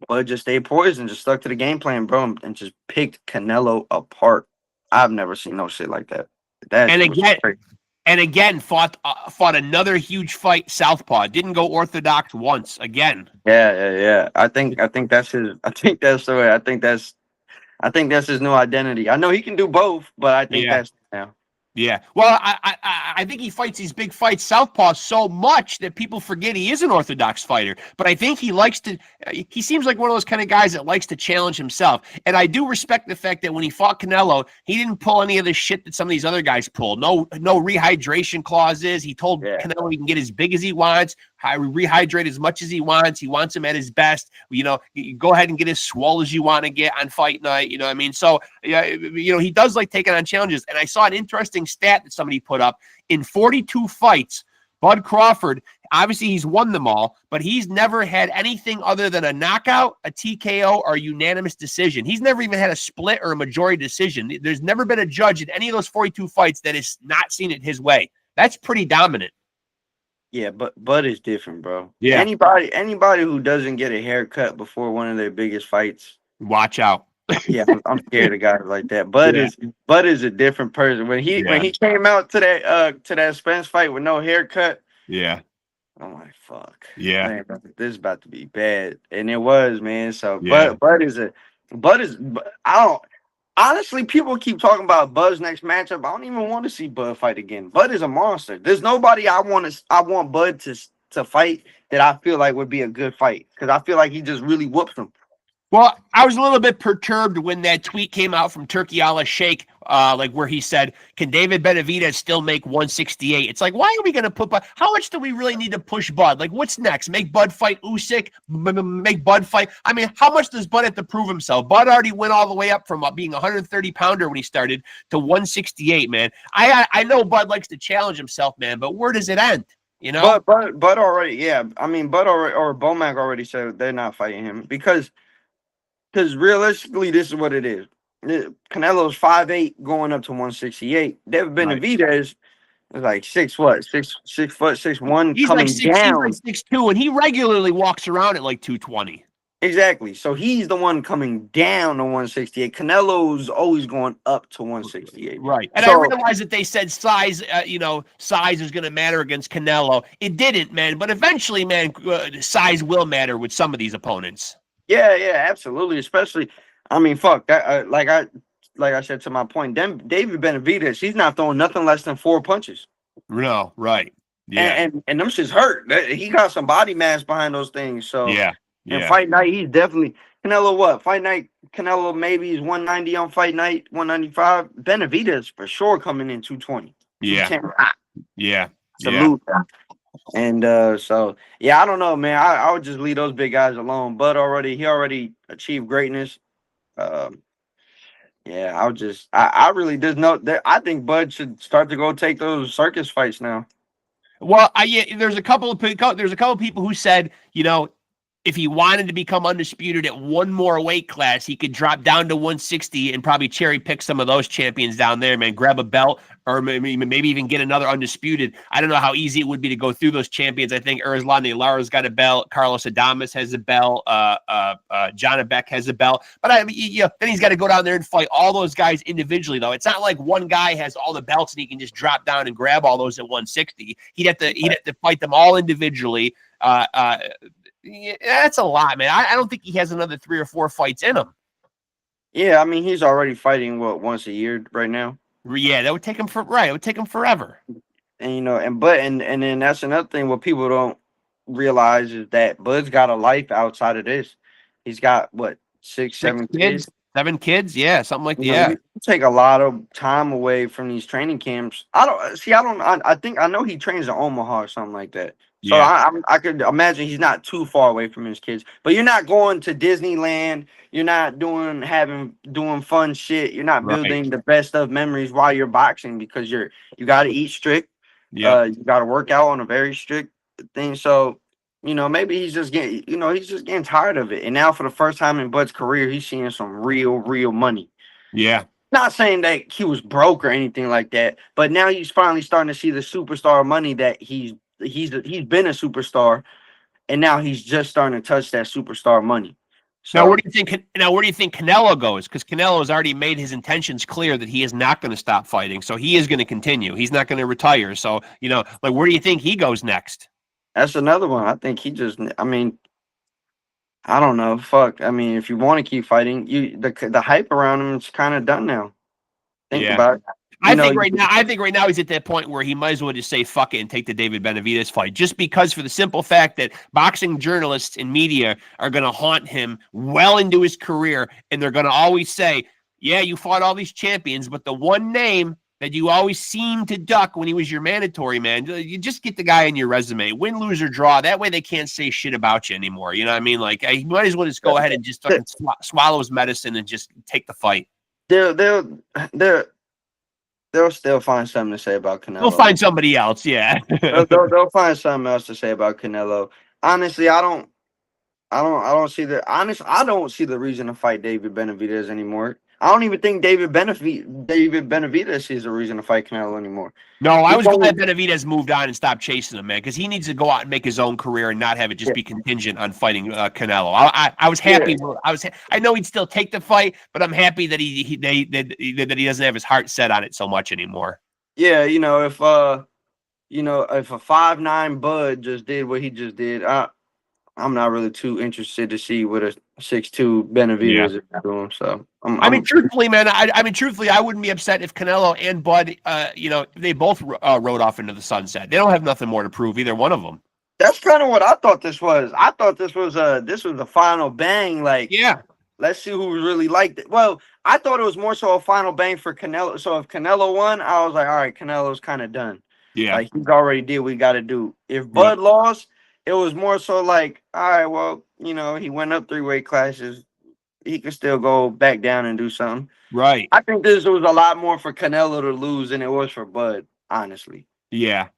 Bud just stayed poised and just stuck to the game plan, bro, and just picked Canelo apart. I've never seen no shit like that. And again, fought another huge fight, southpaw. Didn't go orthodox once again. Yeah. I think that's his. I think that's the way. I think that's his new identity. I know he can do both, but I think that's now. Yeah. Well, I think he fights these big fights southpaw so much that people forget he is an orthodox fighter. But I think he seems like one of those kind of guys that likes to challenge himself. And I do respect the fact that when he fought Canelo, he didn't pull any of the shit that some of these other guys pull. No rehydration clauses. He told Canelo he can get as big as he wants, rehydrate as much as he wants. He wants him at his best. You go ahead and get as swole as you want to get on fight night. You know what I mean? So, he does like taking on challenges. And I saw an interesting stat that somebody put up. In 42 fights, Bud Crawford, obviously he's won them all, but he's never had anything other than a knockout, a TKO, or a unanimous decision. He's never even had a split or a majority decision. There's never been a judge in any of those 42 fights that has not seen it his way. That's pretty dominant. Yeah, but Bud is different, bro. Yeah. Anybody who doesn't get a haircut before one of their biggest fights, watch out. Yeah, I'm scared of guys like that. Bud is a different person. When he came out to that Spence fight with no haircut, I'm like, fuck. Yeah, man, this is about to be bad, and it was, man. So Bud is I don't. Honestly, people keep talking about Bud's next matchup. I don't even want to see Bud fight again. Bud is a monster. There's nobody I want Bud to fight that I feel like would be a good fight, because I feel like he just really whoops him. Well, I was a little bit perturbed when that tweet came out from Turkey Allah Sheikh, where he said, can David Benavidez still make 168? It's like, why are we going to put Bud? How much do we really need to push Bud? Like, what's next? Make Bud fight Usyk? Make Bud fight? I mean, how much does Bud have to prove himself? Bud already went all the way up from being a 130-pounder when he started to 168, man. I know Bud likes to challenge himself, man, but where does it end? You know, But already, yeah. I mean, but already, or Bomac already said they're not fighting him because realistically, this is what it is. Canelo's 5'8", going up to 168. David right? Benavidez is like 6'6", 6'1", coming He's like down. 6'2", and he regularly walks around at like 220. Exactly. So he's the one coming down to 168. Canelo's always going up to 168. Right. And I So realized that they said size, size is going to matter against Canelo. It didn't, man. But eventually, man, size will matter with some of these opponents. yeah, absolutely. Especially, I mean, fuck that. Like I said to my point, David Benavidez, he's not throwing nothing less than 4 punches. No, right. Yeah. And them shits hurt. He got some body mass behind those things. So Yeah. and Yeah. fight night, he's definitely Canelo. What fight night? Canelo maybe is 190 on fight night, 195. Benavidez for sure coming in 220, Yeah. 210. Yeah. Salute. And so yeah, I don't know, man. I would just leave those big guys alone. Bud he already achieved greatness. Um, yeah, I really just know that I think Bud should start to go take those circus fights now. Well, there's a couple of people who said, if he wanted to become undisputed at one more weight class, he could drop down to 160 and probably cherry pick some of those champions down there, man. Grab a belt or maybe even get another undisputed. I don't know how easy it would be to go through those champions. I think Erislandy Lara's got a belt. Carlos Adames has a belt. John Beck has a belt. But then he's got to go down there and fight all those guys individually, though. It's not like one guy has all the belts and he can just drop down and grab all those at 160. He'd have to fight them all individually. Yeah, that's a lot, man. I don't think he has another 3 or 4 fights in him. Yeah, I mean he's already fighting once a year right now. Yeah, that would take him It would take him forever. And and then that's another thing what people don't realize is that Bud's got a life outside of this. He's got what 7 kids. 7 kids, yeah, something like that. Yeah, you take a lot of time away from these training camps. I think I know he trains in Omaha or something like that. So yeah. I could imagine he's not too far away from his kids. But you're not going to Disneyland. You're not doing fun shit. You're not building the best of memories while you're boxing because you got to eat strict. Yeah, you got to work out on a very strict thing. So maybe he's just getting tired of it. And now for the first time in Bud's career, he's seeing some real money. yeah. Not saying that he was broke or anything like that, but now he's finally starting to see the superstar money that he's been a superstar, and now he's just starting to touch that superstar money. So Now, where do you think Canelo goes? Because Canelo has already made his intentions clear that he is not going to stop fighting. So he is going to continue. He's not going to retire. So, where do you think he goes next? that's another one. I think I don't know. Fuck. I mean, if you want to keep fighting, the hype around him is kind of done now. Think about it. I think right now he's at that point where he might as well just say fuck it and take the David Benavidez fight, just because for the simple fact that boxing journalists and media are going to haunt him well into his career, and they're going to always say, yeah, you fought all these champions, but the one name that you always seemed to duck when he was your mandatory man, you just get the guy in your resume, win, lose, or draw. That way they can't say shit about you anymore. You know what I mean? Like, he might as well just go ahead and just fucking swallow his medicine and just take the fight. They'll still find something to say about Canelo. They'll find somebody else, yeah. they'll find something else to say about Canelo. Honestly, I don't see the reason to fight David Benavidez anymore. I don't even think David Benavidez is a reason to fight Canelo anymore. No, I was glad Benavidez moved on and stopped chasing him, man, because he needs to go out and make his own career and not have it just be contingent on fighting Canelo. I was happy. Yeah. I know he'd still take the fight, but I'm happy that he doesn't have his heart set on it so much anymore. Yeah, if a 5'9" Bud just did what he just did, I'm not really too interested to see what a 6'2" Benavidez is doing. So truthfully, man, I wouldn't be upset if Canelo and Bud, they both rode off into the sunset. They don't have nothing more to prove, either one of them. That's kind of what I thought this was. I thought this was a final bang. Like, yeah, let's see who really liked it. Well, I thought it was more so a final bang for Canelo. So if Canelo won, I was like, all right, Canelo's kind of done. Yeah, like he's already did what he got to do. If Bud lost, it was more so like, all right, well, he went up 3 weight classes. He could still go back down and do something. Right. I think this was a lot more for Canelo to lose than it was for Bud, honestly. Yeah.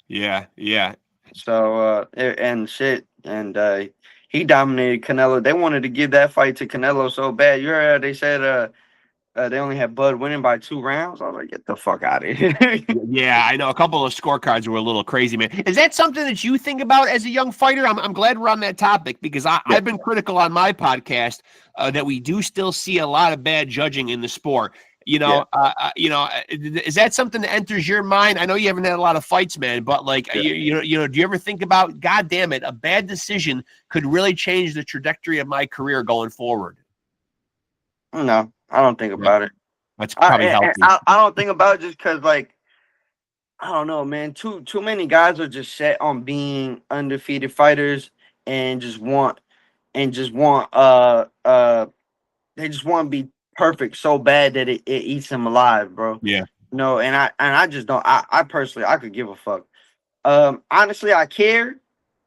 So and shit, and he dominated Canelo. They wanted to give that fight to Canelo so bad. You heard they said they only had Bud winning by 2 rounds. I was like, get the fuck out of here. Yeah, I know a couple of scorecards were a little crazy, man. Is that something that you think about as a young fighter? I'm glad we're on that topic because Yeah. I've been critical on my podcast that we do still see a lot of bad judging in the sport. Yeah. Is that something that enters your mind? I know you haven't had a lot of fights, man, but like, Yeah. do you ever think about, God damn it, a bad decision could really change the trajectory of my career going forward? No, I don't think Yeah, about it. that's probably healthy. I don't think about it just because, like, I don't know, man. Too many guys are just set on being undefeated fighters and just want they just want to be perfect so bad that it eats them alive, bro. Yeah, No, and I just don't. I personally I could give a fuck. Honestly, I care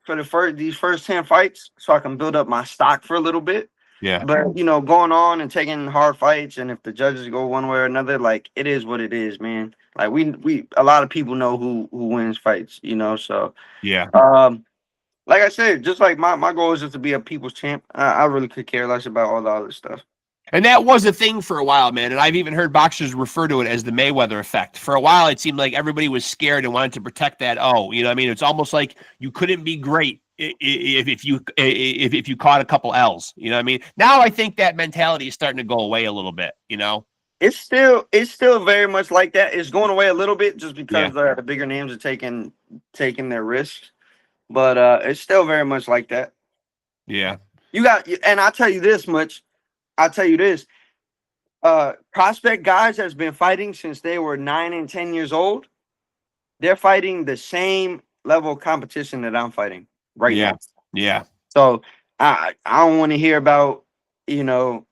for these first 10 fights so I can build up my stock for a little bit. yeah, But going on and taking hard fights, and if the judges go one way or another, like it is what it is, man. Like we a lot of people know who wins fights, So yeah. like I said, just like my goal is just to be a people's champ. I really could care less about all the other stuff. And that was a thing for a while, man. And I've even heard boxers refer to it as the Mayweather effect. For a while, it seemed like everybody was scared and wanted to protect that. Oh, you know what I mean? It's almost like you couldn't be great if you caught a couple L's. You know what I mean? Now I think that mentality is starting to go away a little bit. It's still very much like that. It's going away a little bit just Yeah, because the bigger names are taking their risks, but it's still very much like that. yeah, And I'll tell you this much. I'll tell you this. Prospect guys that's been fighting since they were 9 and 10 years old, they're fighting the same level of competition that I'm fighting right yeah, now. yeah, So I don't want to hear about you know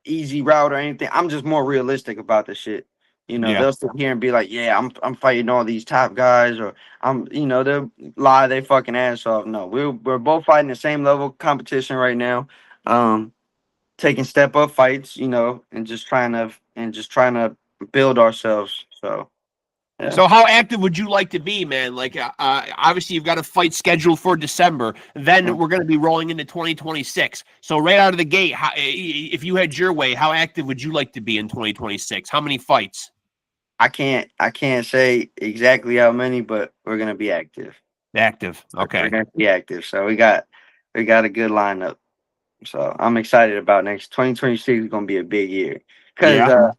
easy route or anything. I'm just more realistic about the shit. yeah. They'll sit here and be like, "Yeah, I'm fighting all these top guys," or they'll lie they fucking ass off. No, we're both fighting the same level of competition right now. Um, Taking step up fights, and just trying to build ourselves. So yeah. So how active would you like to be, man? Like, obviously you've got a fight scheduled for December. Then we're going to be rolling into 2026. So right out of the gate, if you had your way, how active would you like to be in 2026? How many fights? I can't say exactly how many, but we're gonna be active. Active. We're Okay. gonna be active. So we got a good lineup. So I'm excited about next 2026 is gonna be a big year. Cause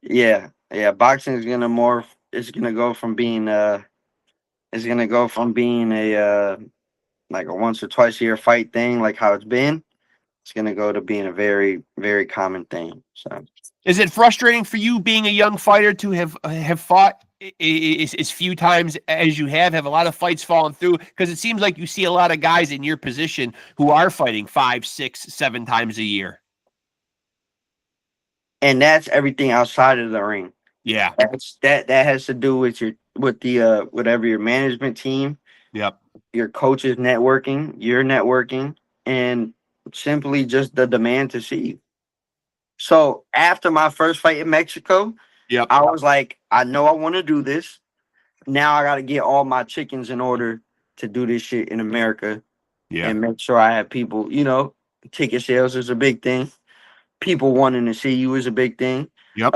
Yeah. yeah, boxing is gonna morph. It's gonna go from being a like a once or twice a year fight thing, like how it's been. It's gonna go to being a very, very common thing. So Is it frustrating for you being a young fighter to have fought as few times as you have a lot of fights fallen through? Because it seems like you see a lot of guys in your position who are fighting 5, 6, 7 times a year. and that's everything outside of the ring. Yeah. That has to do with whatever your management team, Yep. your coaches networking, your networking, and simply just the demand to see you. So after my first fight in Mexico, Yep. I was like, I know I want to do this. Now I got to get all my chickens in order to do this shit in America Yeah. and make sure I have people. Ticket sales is a big thing. People wanting to see you is a big thing. Yep.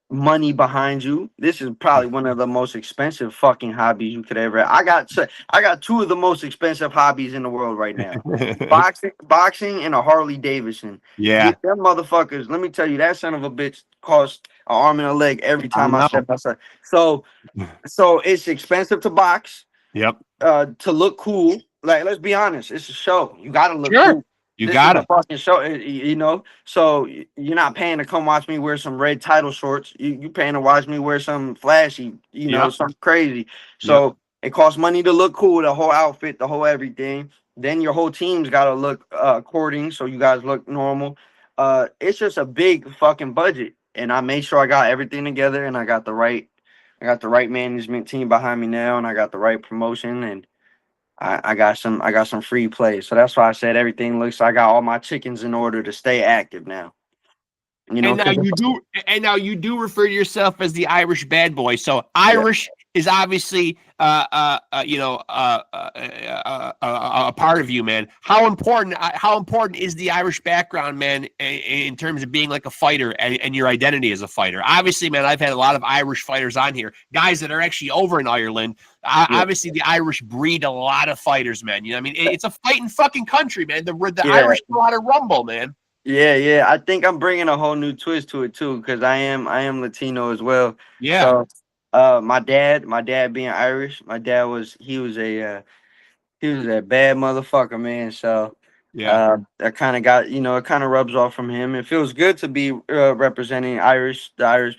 Money behind you. This is probably one of the most expensive fucking hobbies you could ever. I got two of the most expensive hobbies in the world right now. Boxing and a Harley Davidson. Yeah. Get them motherfuckers. Let me tell you, that son of a bitch costs an arm and a leg every I time I know. step outside. So it's expensive to box, Yep. to look cool. Like, let's be honest, it's a show. You gotta look Sure. cool. You This is got a it. fucking show, So you're not paying to come watch me wear some red title shorts. You paying to watch me wear some flashy, Yep. something crazy. Yep. So it costs money to look cool, the whole outfit, the whole everything. Then your whole team's got to look according, so you guys look normal. It's just a big fucking budget, and I made sure I got everything together, and I got the right management team behind me now, and I got the right promotion, and I got some free plays. So that's why I said everything looks. I got all my chickens in order to stay active now. And now 'Cause you do refer to yourself as the Irish bad boy. So Irish is obviously a part of you, man. How important is the Irish background, man, in terms of being like a fighter and your identity as a fighter? Obviously, man, I've had a lot of Irish fighters on here, guys that are actually over in Ireland. Yeah. Obviously, the Irish breed a lot of fighters, man. You know what I mean? It's a fighting fucking country, man. The Yeah. Irish know how to rumble, man. Yeah. I think I'm bringing a whole new twist to it too, because I am Latino as well. Yeah, So, my dad being Irish, my dad he was a bad motherfucker, man. So, yeah, that kind of got it kind of rubs off from him. It feels good to be representing the Irish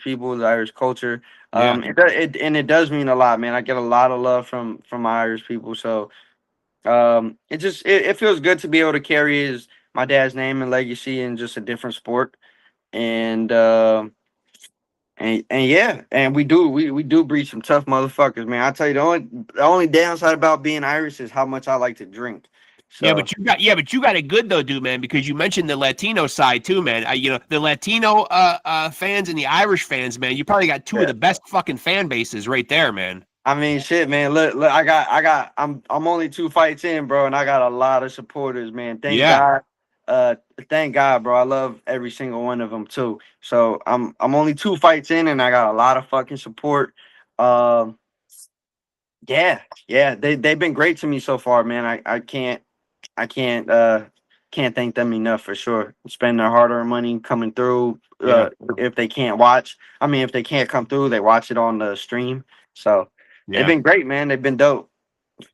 people, the Irish culture. yeah. It does mean a lot, man. I get a lot of love from my Irish people. So, it feels good to be able to carry my dad's name and legacy in just a different sport. And and yeah, and we do breed some tough motherfuckers, man. I tell you, the only downside about being Irish is how much I like to drink. Yeah, So but you got it good though, dude, man, because you mentioned the Latino side too, man. The Latino fans and the Irish fans, man. You probably got two of yeah. the best fucking fan bases right there, man. I mean, shit, man. Look. I'm only 2 fights in, bro, and I got a lot of supporters, man. Thank Yeah, God. Thank God, bro. I love every single one of them too. So I'm only 2 fights in, and I got a lot of fucking support. Um, yeah. They've been great to me so far, man. I can't thank them enough for sure. Spend their hard-earned money coming through. yeah, If they can't watch, I mean, if they can't come through, they watch it on the stream. So they've yeah. been great, man. They've been dope.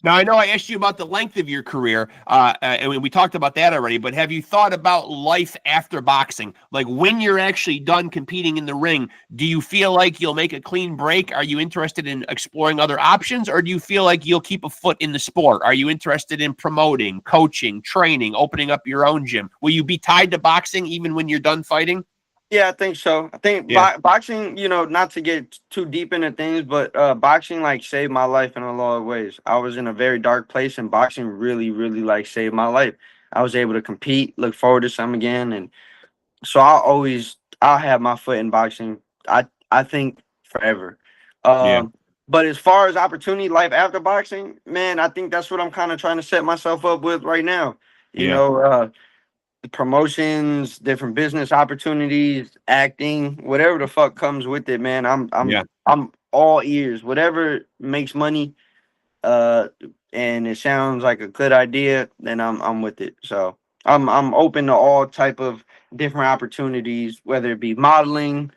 Now I know I asked you about the length of your career, and we talked about that already. But have you thought about life after boxing? Like when you're actually done competing in the ring, do you feel like you'll make a clean break? Are you interested in exploring other options, or do you feel like you'll keep a foot in the sport? Are you interested in promoting, coaching, training, opening up your own gym? Will you be tied to boxing even when you're done fighting? Yeah, I think so. I think Yeah, boxing, not to get too deep into things, but boxing like saved my life in a lot of ways. I was in a very dark place, and boxing really, really like saved my life. I was able to compete, look forward to some again, and so I'll have my foot in boxing. I think forever. yeah, But as far as opportunity, life after boxing, man, I think that's what I'm kind of trying to set myself up with right now. You yeah, know, the promotions, different business opportunities, acting, whatever the fuck comes with it, man. yeah. I'm all ears. Whatever makes money, uh, and it sounds like a good idea, then I'm with it. So I'm open to all type of different opportunities, whether it be modeling,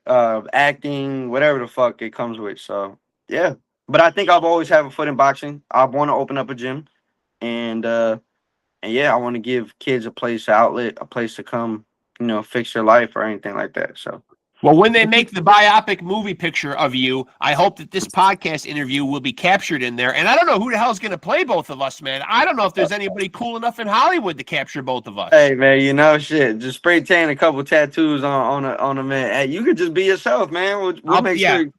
acting, whatever the fuck it comes with. So yeah. But I think I've always had a foot in boxing. I want to open up a gym, and yeah, I want to give kids a place to outlet, a place to come, fix their life or anything like that. So Well, when they make the biopic movie picture of you, I hope that this podcast interview will be captured in there. And I don't know who the hell is going to play both of us, man. I don't know if there's anybody cool enough in Hollywood to capture both of us. hey man, shit. Just spray tan a couple tattoos on a man. Hey, you could just be yourself, man. We'll make sure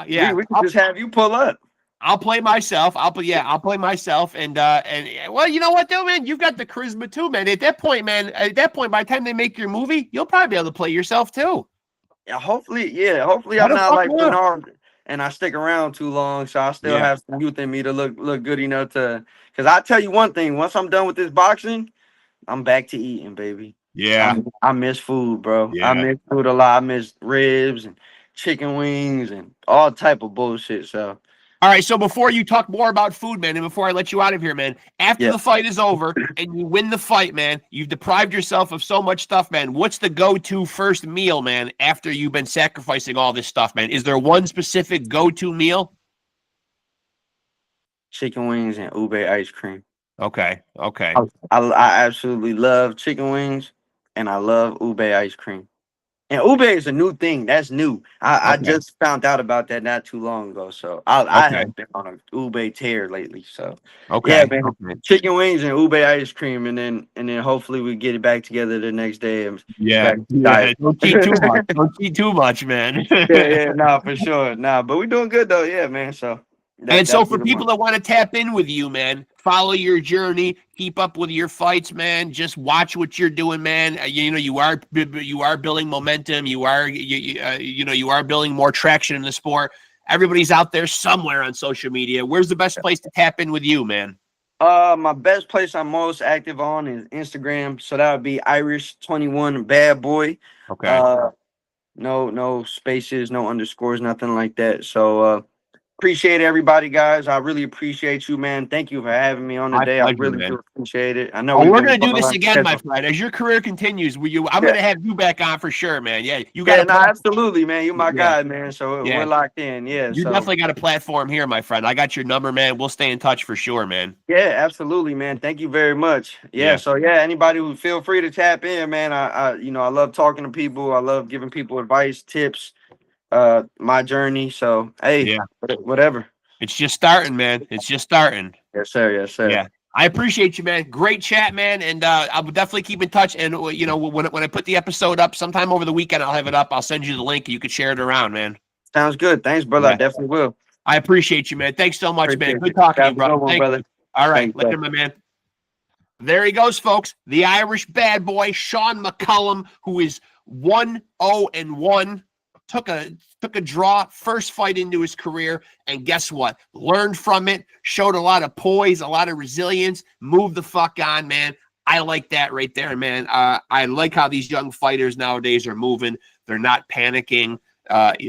we could just have you pull up. I'll play myself. I'll play myself. And well, you know what, though, man? You've got the charisma too, man. At that point, man, by the time they make your movie, you'll probably be able to play yourself too. Yeah, hopefully What I'm the not fuck like not? Bernard and I stick around too long, so I still Yeah, have some youth in me to look good enough to. Because I tell you one thing, once I'm done with this boxing, I'm back to eating, baby. yeah, I miss food, bro. I yeah. miss food a lot. I miss ribs and chicken wings and all type of bullshit. So All right, so before you talk more about food, man, and before I let you out of here, man, after yeah, the fight is over and you win the fight, man, you've deprived yourself of so much stuff, man. What's the go-to first meal, man, after you've been sacrificing all this stuff, man? Is there one specific go-to meal? chicken wings and ube ice cream. Okay, okay, I absolutely love chicken wings and I love ube ice cream. And Ube is a new thing. That's new. I okay, just found out about that not too long ago. So I okay, have been on a Ube tear lately. So yeah, okay, man. okay. Chicken wings and Ube ice cream, and then hopefully we get it back together the next day and Yeah, back to yeah. diet. Don't cheat too much. Don't cheat too much, man. Yeah, nah, for sure. Nah, but we're doing good though. Yeah, man. So And so that's for what I'm people on. that want to tap in with you, man, follow your journey, keep up with your fights, man. Just watch what you're doing, man. You are building momentum. You are building more traction in the sport. everybody's out there somewhere on social media. Where's the best place to tap in with you, man? My best place I'm most active on is Instagram. So that would be Irish21 Bad Boy. Okay. No spaces, no underscores, nothing like that. So appreciate everybody, guys. I really appreciate you, man. Thank you for having me on My today. I pleasure, really man. do appreciate it. I know Oh, we've we're been gonna do going this around again, my schedule. friend. As your career continues, I'm Yeah. gonna have you back on for sure, man. Yeah, you got Yeah, a no, platform. absolutely, man. You my Yeah, guy, man. So yeah. we're locked in. Yeah. You So definitely got a platform here, my friend. I got your number, man. We'll stay in touch for sure, man. yeah, absolutely, man. Thank you very much. Yeah. Yeah. So yeah, anybody who feel free to tap in, man. I love talking to people. I love giving people advice, tips, my journey. So hey, Yeah. whatever. It's just starting, man. It's just starting. Yes, sir. Yes, sir. Yeah. I appreciate you, man. Great chat, man. And I will definitely keep in touch. And, when I put the episode up sometime over the weekend, I'll have it up. I'll send you the link. You can share it around, man. Sounds good. Thanks, brother. I Yeah. definitely will. I appreciate you, man. Thanks so much, man. Appreciate Good you. talking to you, Have a bro. good one, Thank brother. you. All right. Thanks, Later, brother. my man. There he goes, folks. The Irish bad boy, SHAWN McCOLLUM, who is 1-0-1, took a draw, first fight into his career, and guess what? Learned from it, showed a lot of poise, a lot of resilience, moved the fuck on, man. I like that right there, man. I like how these young fighters nowadays are moving. They're not panicking. They're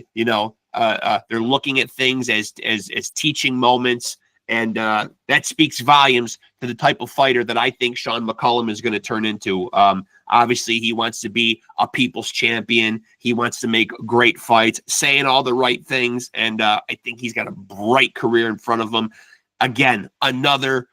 looking at things as teaching moments. And that speaks volumes to the type of fighter that I think SHAWN McCOLLUM is going to turn into. Obviously, he wants to be a people's champion. He wants to make great fights, saying all the right things. And I think he's got a bright career in front of him. Again, another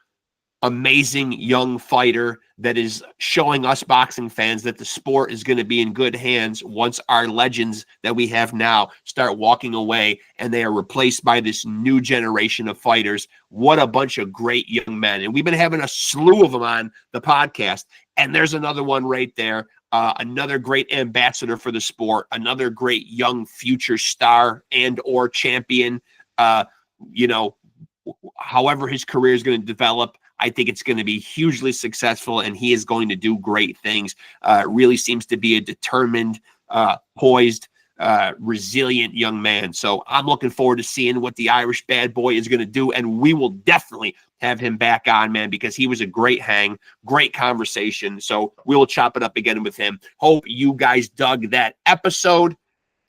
amazing young fighter that is showing us boxing fans that the sport is going to be in good hands once our legends that we have now start walking away and they are replaced by this new generation of fighters. What a bunch of great young men. And we've been having a slew of them on the podcast. And there's another one right there. Another great ambassador for the sport, another great young future star and or champion. However his career is going to develop, I think it's going to be hugely successful, and he is going to do great things. Really seems to be a determined, poised, resilient young man. So I'm looking forward to seeing what the Irish bad boy is going to do, and we will definitely have him back on, man, because he was a great hang, great conversation. So we will chop it up again with him. Hope you guys dug that episode.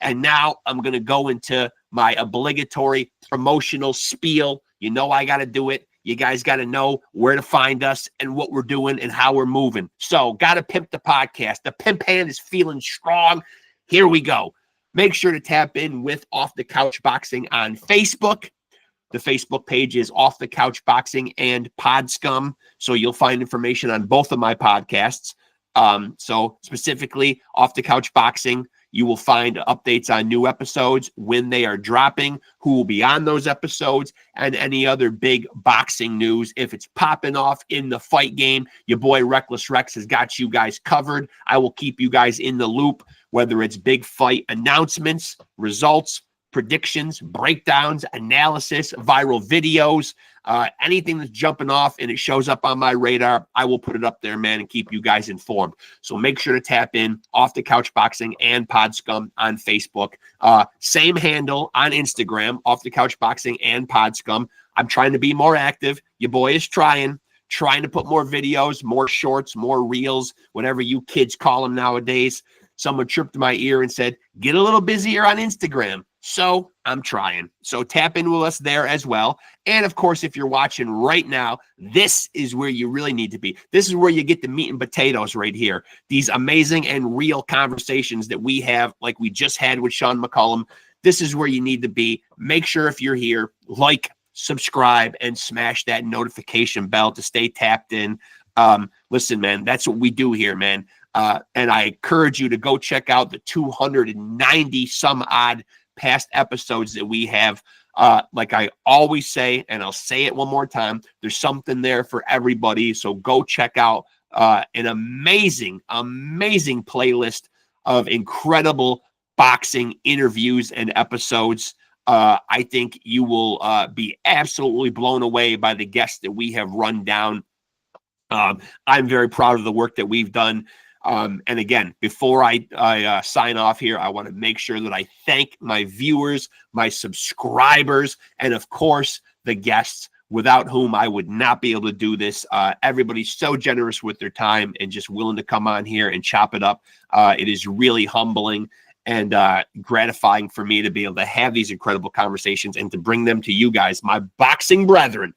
And now I'm going to go into my obligatory promotional spiel. You know I got to do it. You guys got to know where to find us and what we're doing and how we're moving. So got to pimp the podcast. The pimp hand is feeling strong. Here we go. Make sure to tap in with Off the Couch Boxing on Facebook. The Facebook page is Off the Couch Boxing and Pod Scum. So you'll find information on both of my podcasts. So specifically Off the Couch Boxing, you will find updates on new episodes, when they are dropping, who will be on those episodes, and any other big boxing news. If it's popping off in the fight game, your boy Reckless Rexx has got you guys covered. I will keep you guys in the loop, whether it's big fight announcements, results, predictions, breakdowns, analysis, viral videos, anything that's jumping off and it shows up on my radar, I will put it up there, man, and keep you guys informed. So make sure to tap in Off the Couch Boxing and Pod Scum on Facebook. Same handle on Instagram, Off the Couch Boxing and Pod Scum. I'm trying to be more active. Your boy is trying to put more videos, more shorts, more reels, whatever you kids call them nowadays. Someone tripped my ear and said, get a little busier on Instagram. So I'm trying. So tap in with us there as well. And of course, if you're watching right now, this is where you really need to be. This is where you get the meat and potatoes right here. These amazing and real conversations that we have, like we just had with SHAWN McCOLLUM. This is where you need to be. Make sure if you're here, like, subscribe, and smash that notification bell to stay tapped in. Listen, man, that's what we do here, man. And I encourage you to go check out the 290 some odd past episodes that we have. Like I always say, and I'll say it one more time, there's something there for everybody. So go check out an amazing playlist of incredible boxing interviews and episodes. I think you will be absolutely blown away by the guests that we have run down. I'm very proud of the work that we've done. And again, before I sign off here, I want to make sure that I thank my viewers, my subscribers, and of course, the guests without whom I would not be able to do this. Everybody's so generous with their time and just willing to come on here and chop it up. It is really humbling and gratifying for me to be able to have these incredible conversations and to bring them to you guys, my boxing brethren.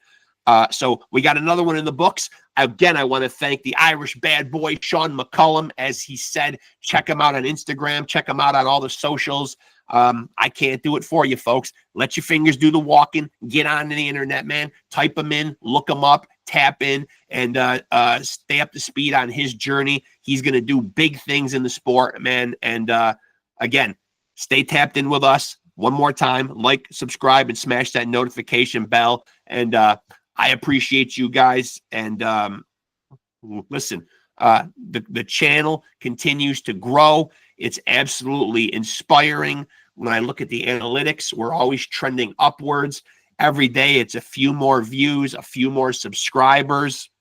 So we got another one in the books. Again, I want to thank the Irish bad boy, SHAWN McCOLLUM. As he said, check him out on Instagram. Check him out on all the socials. I can't do it for you, folks. Let your fingers do the walking. Get on the internet, man. Type them in, look them up, tap in, and stay up to speed on his journey. He's going to do big things in the sport, man. And again, stay tapped in with us. One more time, like, subscribe, and smash that notification bell. And I appreciate you guys. And listen, the channel continues to grow. It's absolutely inspiring. When I look at the analytics, we're always trending upwards. Every day, it's a few more views, a few more subscribers.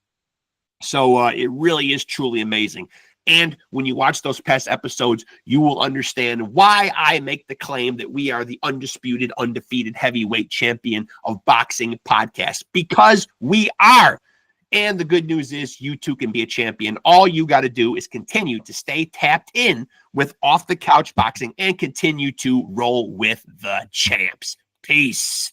So it really is truly amazing. And when you watch those past episodes, you will understand why I make the claim that we are the undisputed, undefeated heavyweight champion of boxing podcasts, because we are. And the good news is you too can be a champion. All you got to do is continue to stay tapped in with Off the Couch Boxing and continue to roll with the champs. Peace.